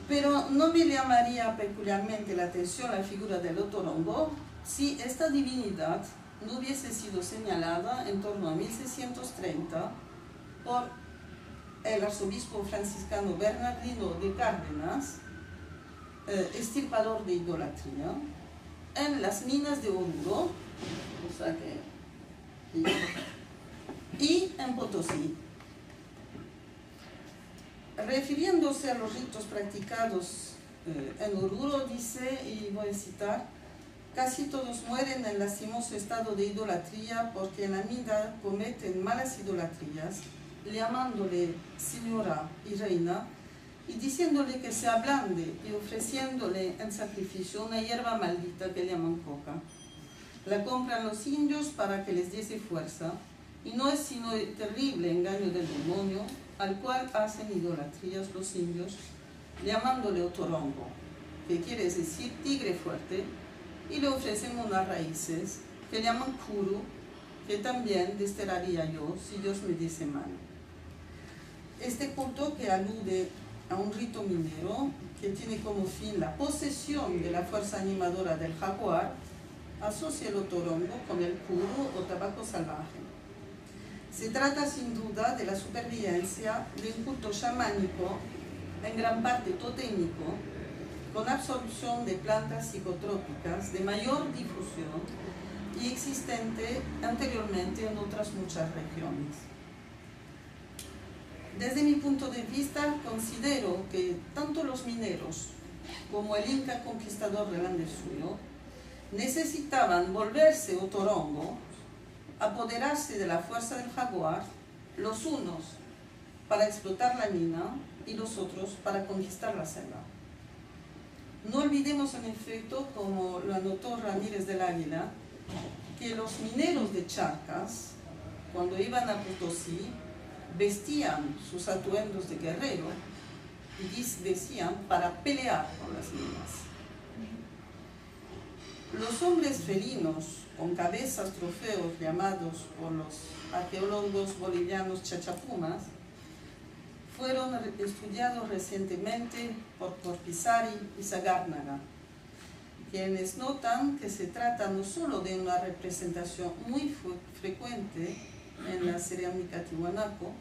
Pero no me llamaría peculiarmente la atención la figura del otorongo si esta divinidad no hubiese sido señalada en torno a 1630 por el arzobispo franciscano Bernardino de Cárdenas, extirpador de idolatría, en las minas de Oruro, o sea y en Potosí. Refiriéndose a los ritos practicados en Oruro, dice, y voy a citar: casi todos mueren en lastimoso estado de idolatría porque en la mina cometen malas idolatrías, llamándole señora y reina y diciéndole que se ablande y ofreciéndole en sacrificio una hierba maldita que llaman coca. La compran los indios para que les diese fuerza, y no es sino el terrible engaño del demonio al cual hacen idolatrías los indios, llamándole otorongo, que quiere decir tigre fuerte, y le ofrecen unas raíces que llaman kuru, que también desterraría yo si Dios me diese mano. Este culto, que alude a un rito minero que tiene como fin la posesión de la fuerza animadora del jaguar, asocia el otorongo con el kuru o tabaco salvaje. Se trata sin duda de la supervivencia de un culto chamánico, en gran parte totémico, con absorción de plantas psicotrópicas de mayor difusión y existente anteriormente en otras muchas regiones. Desde mi punto de vista, considero que tanto los mineros como el Inca conquistador del Ande suyo necesitaban volverse otorongo, apoderarse de la fuerza del jaguar, los unos para explotar la mina y los otros para conquistar la selva. No olvidemos en efecto, como lo anotó Ramírez del Águila, que los mineros de Charcas, cuando iban a Potosí, vestían sus atuendos de guerrero y decían para pelear por las minas. Los hombres felinos con cabezas trofeos llamados por los arqueólogos bolivianos chachapumas fueron estudiados recientemente por Corpizari y Sagárnaga, quienes notan que se trata no solo de una representación muy frecuente en la cerámica tiwanaco,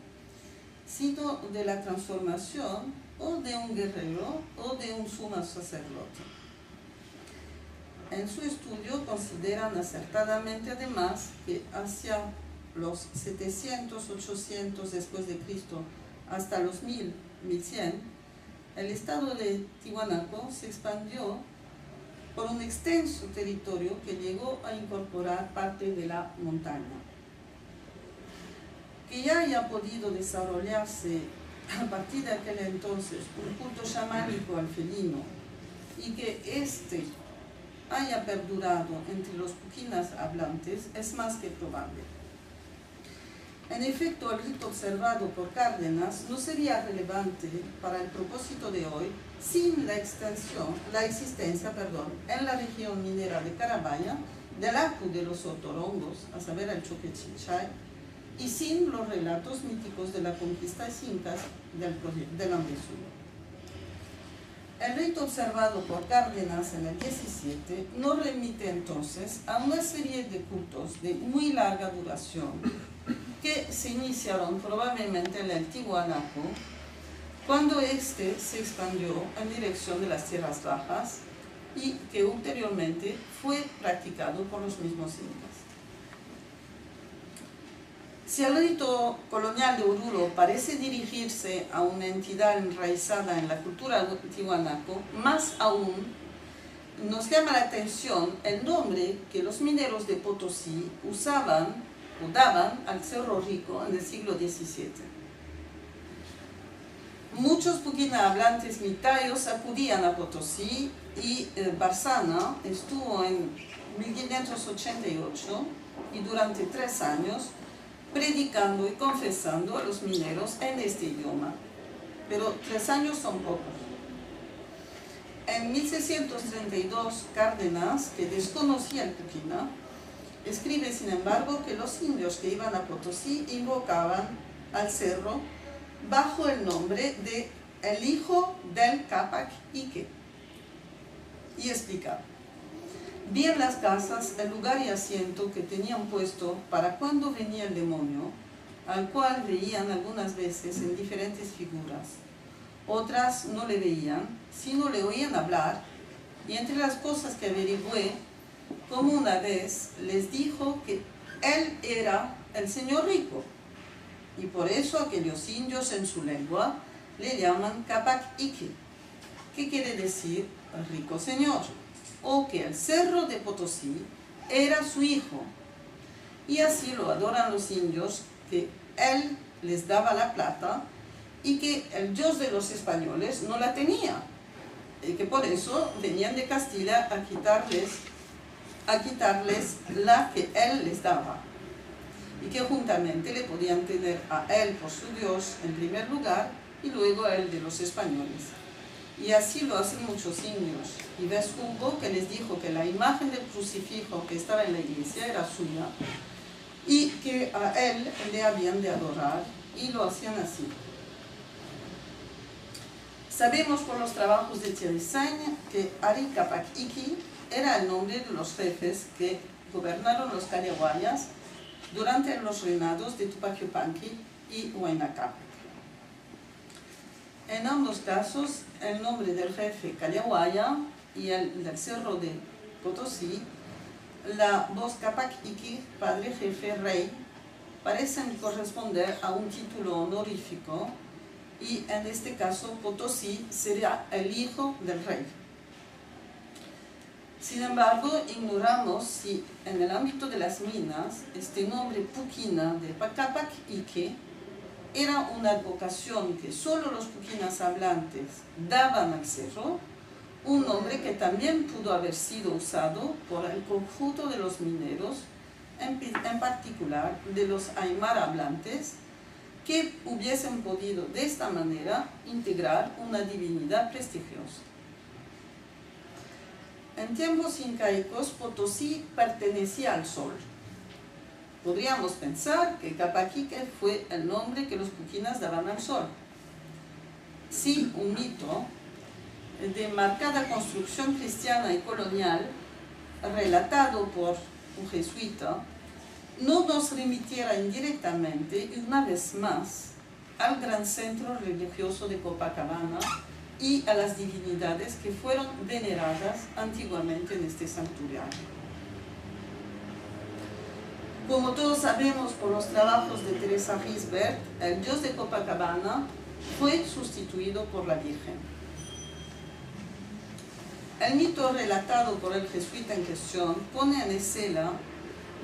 sino de la transformación o de un guerrero o de un sumo sacerdote. En su estudio consideran acertadamente además que hacia los 700-800 después de Cristo hasta los 1100, el estado de Tiwanaco se expandió por un extenso territorio que llegó a incorporar parte de la montaña. Que ya haya podido desarrollarse a partir de aquel entonces un culto chamánico al felino y que éste haya perdurado entre los puquinas hablantes es más que probable. En efecto, el rito observado por Cárdenas no sería relevante para el propósito de hoy sin la existencia en la región minera de Carabaya del Acu de los Otorongos, a saber el Choquechinchay, y sin los relatos míticos de la conquista incas del Ambezú. El rito observado por Cárdenas en el 17 nos remite entonces a una serie de cultos de muy larga duración que se iniciaron probablemente en el Tiwanaco, cuando éste se expandió en dirección de las tierras bajas y que ulteriormente fue practicado por los mismos incas. Si el rito colonial de Oruro parece dirigirse a una entidad enraizada en la cultura tiwanaco, más aún nos llama la atención el nombre que los mineros de Potosí usaban o daban al Cerro Rico en el siglo XVII. Muchos puquina hablantes mitayos acudían a Potosí y Barzana estuvo en 1588 y durante 3 años predicando y confesando a los mineros en este idioma, pero 3 años son pocos. En 1632, Cárdenas, que desconocía el puquina, escribe sin embargo que los indios que iban a Potosí invocaban al cerro bajo el nombre de el hijo del Capac Ique, y explica: vi en las casas el lugar y asiento que tenían puesto para cuando venía el demonio, al cual veían algunas veces en diferentes figuras. Otras no le veían, sino le oían hablar, y entre las cosas que averigüé, como una vez les dijo que él era el señor rico, y por eso aquellos indios en su lengua le llaman Capac Ique, que quiere decir el rico señor, o que el cerro de Potosí era su hijo, y así lo adoran los indios, que él les daba la plata y que el dios de los españoles no la tenía, y que por eso venían de Castilla a quitarles la que él les daba, y que juntamente le podían tener a él por su dios en primer lugar y luego a él de los españoles. Y así lo hacen muchos indios. Y ves Hugo que les dijo que la imagen del crucifijo que estaba en la iglesia era suya y que a él le habían de adorar, y lo hacían así. Sabemos por los trabajos de Thierry-Sagne que Ari Capac Ique era el nombre de los jefes que gobernaron los Callahuayas durante los reinados de Tupac Yupanqui y Huayna Cápac. En ambos casos, el nombre del jefe Callahuaya y el del cerro de Potosí, la voz Capac Ique, padre, jefe, rey, parecen corresponder a un título honorífico, y en este caso Potosí sería el hijo del rey. Sin embargo, ignoramos si en el ámbito de las minas este nombre puquina de Capac Ique era una advocación que solo los puquinas hablantes daban al cerro, un nombre que también pudo haber sido usado por el conjunto de los mineros, en particular de los aymara hablantes, que hubiesen podido de esta manera integrar una divinidad prestigiosa. En tiempos incaicos, Potosí pertenecía al sol. Podríamos pensar que Capaquique fue el nombre que los puquinas daban al sol. Sí, un mito de marcada construcción cristiana y colonial, relatado por un jesuita, no nos remitiera indirectamente y una vez más al gran centro religioso de Copacabana y a las divinidades que fueron veneradas antiguamente en este santuario. Como todos sabemos por los trabajos de Teresa Risbert, el dios de Copacabana fue sustituido por la Virgen. El mito relatado por el jesuita en cuestión pone en escena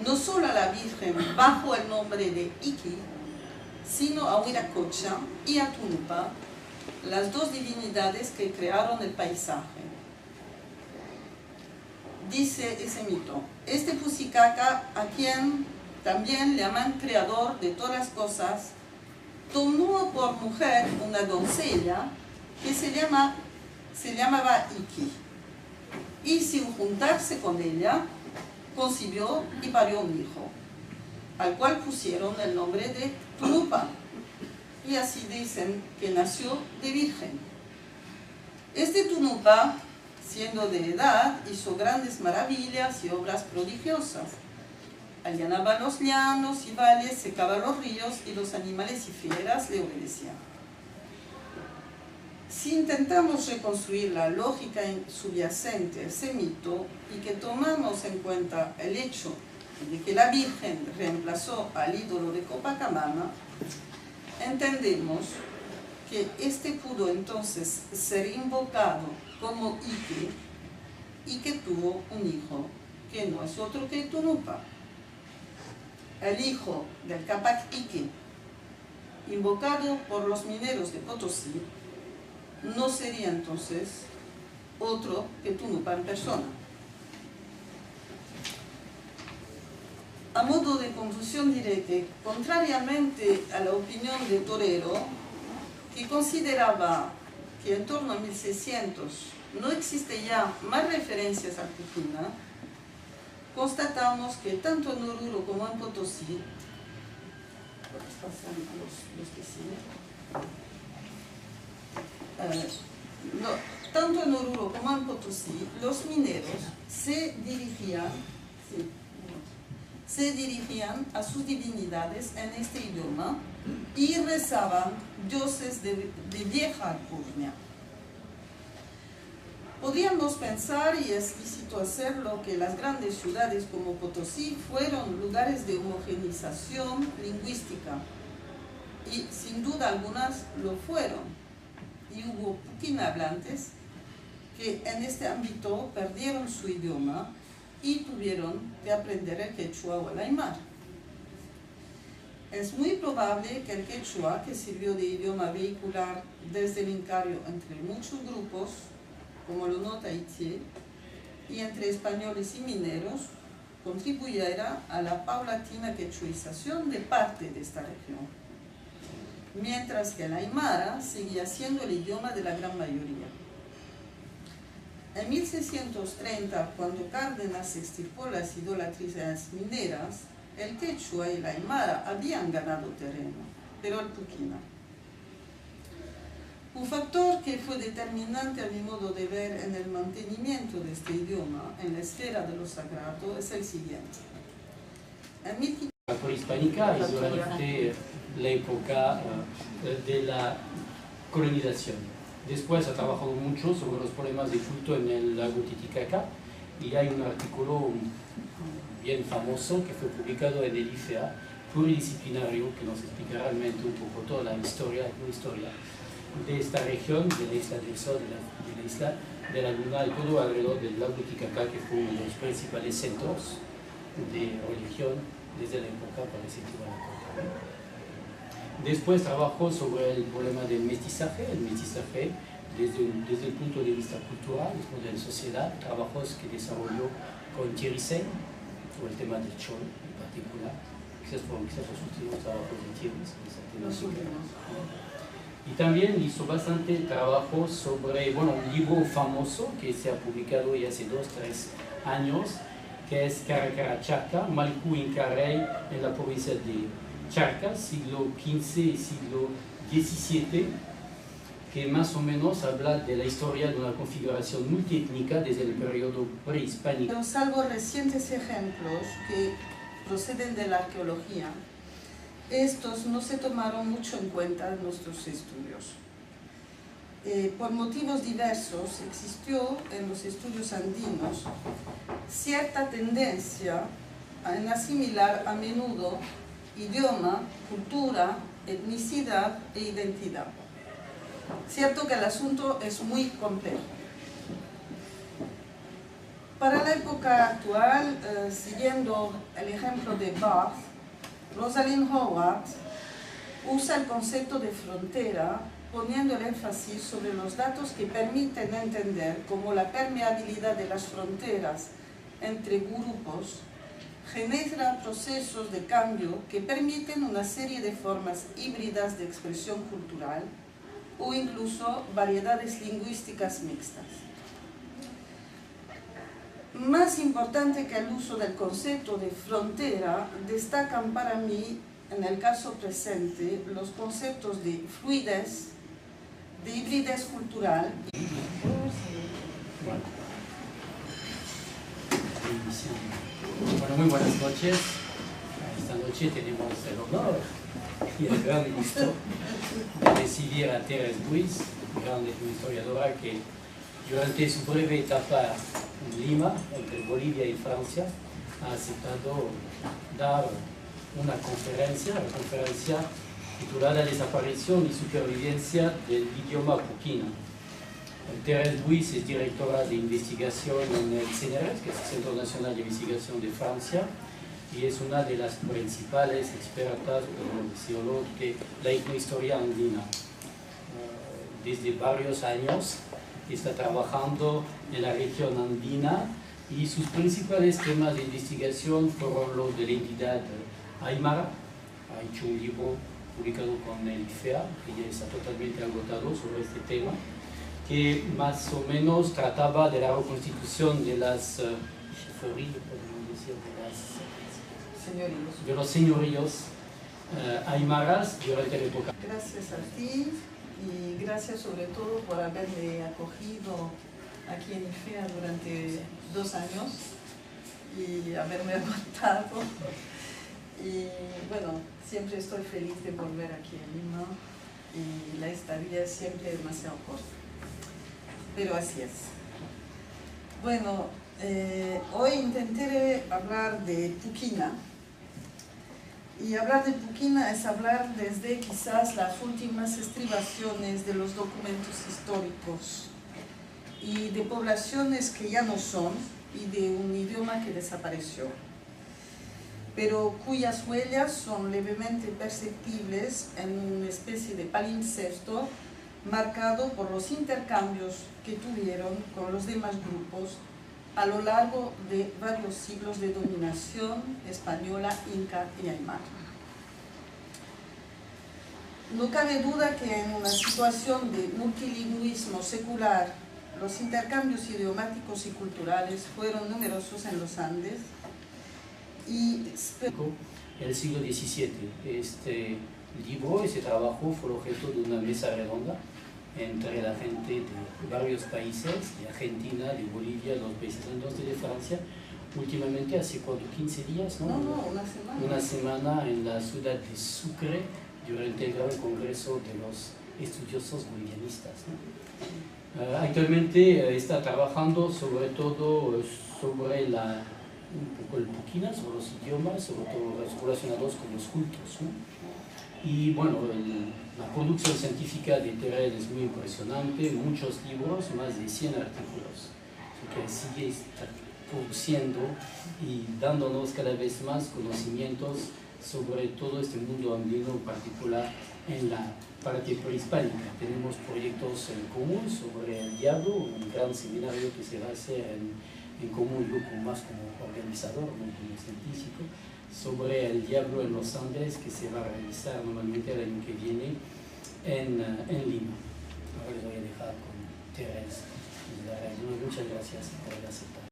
no solo a la Virgen bajo el nombre de Iki, sino a Huiracocha y a Tunupa, las dos divinidades que crearon el paisaje. Dice ese mito, este Pusicaca, a quien también le llaman creador de todas las cosas, tomó por mujer una doncella que se llamaba Iki, y sin juntarse con ella, concibió y parió un hijo, al cual pusieron el nombre de Tunupa, y así dicen que nació de virgen. Este Tunupa, siendo de edad, hizo grandes maravillas y obras prodigiosas. Allanaba los llanos y valles, secaba los ríos y los animales y fieras le obedecían. Si intentamos reconstruir la lógica subyacente a ese mito y que tomamos en cuenta el hecho de que la Virgen reemplazó al ídolo de Copacabana, entendemos que este pudo entonces ser invocado como Iki y que tuvo un hijo que no es otro que Tunupa. El hijo del Capac Iki, invocado por los mineros de Potosí, no sería entonces otro que Tunupa en persona. A modo de conclusión diré que, contrariamente a la opinión de Torero, que consideraba que en torno a 1600 no existe ya más referencias a Puquina, constatamos que tanto en Oruro como en Potosí, tanto en Oruro como en Potosí, los mineros se dirigían a sus divinidades en este idioma y rezaban dioses de vieja alcurnia. Podríamos pensar, y es lícito hacerlo, que las grandes ciudades como Potosí fueron lugares de homogenización lingüística, y sin duda algunas lo fueron, y hubo puquina hablantes que en este ámbito perdieron su idioma y tuvieron que aprender el quechua o el aymara. Es muy probable que el quechua, que sirvió de idioma vehicular desde el Incario entre muchos grupos, como lo nota Itier, y entre españoles y mineros, contribuyera a la paulatina quechuización de parte de esta región, mientras que el aymara seguía siendo el idioma de la gran mayoría. En 1630, cuando Cárdenas extirpó las idolatrías mineras, el quechua y el aymara habían ganado terreno, pero el puquina. Un factor que fue determinante a mi modo de ver en el mantenimiento de este idioma en la esfera de lo sagrado es el siguiente. La prehispánica es durante la época de la colonización. Después ha trabajado mucho sobre los problemas de culto en el lago Titicaca y hay un artículo bien famoso que fue publicado en el IFEA, pluridisciplinario, que nos explica realmente un poco toda la historia de esta región, de la isla del Sol, de la isla de la Luna y todo alrededor del lago Titicaca, que fue uno de los principales centros de religión desde la época, parece que Después trabajó sobre el problema del mestizaje, desde el punto de vista cultural, después de la sociedad, trabajos que desarrolló con Thierry Sey, sobre el tema del cholo en particular. Quizás fueron los últimos trabajos de Thierry. Los últimos. Y también hizo bastante trabajo sobre, bueno, un libro famoso que se ha publicado ya hace 2-3 años, que es Caracara Charca, Malcú Inca Rey en la provincia de Charcas, siglo XV y siglo XVII, que más o menos habla de la historia de una configuración multiétnica desde el periodo prehispánico. Pero salvo recientes ejemplos que proceden de la arqueología, estos no se tomaron mucho en cuenta en nuestros estudios. Por motivos diversos existió en los estudios andinos cierta tendencia en asimilar a menudo idioma, cultura, etnicidad e identidad. Cierto que el asunto es muy complejo. Para la época actual, siguiendo el ejemplo de Barth, Rosalind Howard usa el concepto de frontera poniendo el énfasis sobre los datos que permiten entender cómo la permeabilidad de las fronteras entre grupos genera procesos de cambio que permiten una serie de formas híbridas de expresión cultural o incluso variedades lingüísticas mixtas. Más importante que el uso del concepto de frontera, destacan para mí, en el caso presente, los conceptos de fluidez, de hibridez cultural. Bueno, muy buenas noches. Esta noche tenemos el honor y el gran gusto de recibir a Thérèse Buysse, gran historiadora que durante su breve etapa en Lima, entre Bolivia y Francia, ha aceptado dar una conferencia, la conferencia titulada Desaparición y supervivencia del idioma puquina. Thérèse Buysse es directora de investigación en el CNRS, que es el Centro Nacional de Investigación de Francia, y es una de las principales expertas, como decirlo, de la etnohistoria andina. Desde varios años está trabajando en la región andina y sus principales temas de investigación fueron los de la entidad aymara. Ha hecho un libro publicado con el IFEA, que ya está totalmente agotado sobre este tema, que más o menos trataba de la reconstitución de las de los señoríos aymaras durante la época. Gracias a ti y gracias sobre todo por haberme acogido aquí en IFEA durante 2 años y haberme aguantado. Y bueno, siempre estoy feliz de volver aquí en Lima y la estadía es siempre demasiado corta. Pero así es. Bueno, hoy intentaré hablar de Puquina. Y hablar de Puquina es hablar desde quizás las últimas estribaciones de los documentos históricos y de poblaciones que ya no son y de un idioma que desapareció, pero cuyas huellas son levemente perceptibles en una especie de palimpsesto marcado por los intercambios que tuvieron con los demás grupos a lo largo de varios siglos de dominación española, inca y aymara. No cabe duda que en una situación de multilingüismo secular, los intercambios idiomáticos y culturales fueron numerosos en los Andes y el siglo XVII. Este libro, ese trabajo fue objeto de una mesa redonda entre la gente de varios países, de Argentina, de Bolivia, los países entonces de Francia, últimamente hace 15 días, ¿no? No, una semana. Una semana en la ciudad de Sucre, durante el gran congreso de los estudiosos bolivianistas, ¿no? Actualmente está trabajando sobre todo sobre un poco el puquina, sobre los idiomas, sobre todo relacionados con los cultos, ¿no? Y bueno, la producción científica de Thérèse es muy impresionante, muchos libros, más de 100 artículos, que sigue produciendo y dándonos cada vez más conocimientos sobre todo este mundo andino, en particular en la parte prehispánica. Tenemos proyectos en común sobre el diablo, un gran seminario que se va a hacer en común, yo más como organizador, no como científico, sobre el diablo en los Andes, que se va a realizar normalmente el año que viene en Lima. Ahora les voy a dejar con Teresa. Muchas gracias por haber aceptado.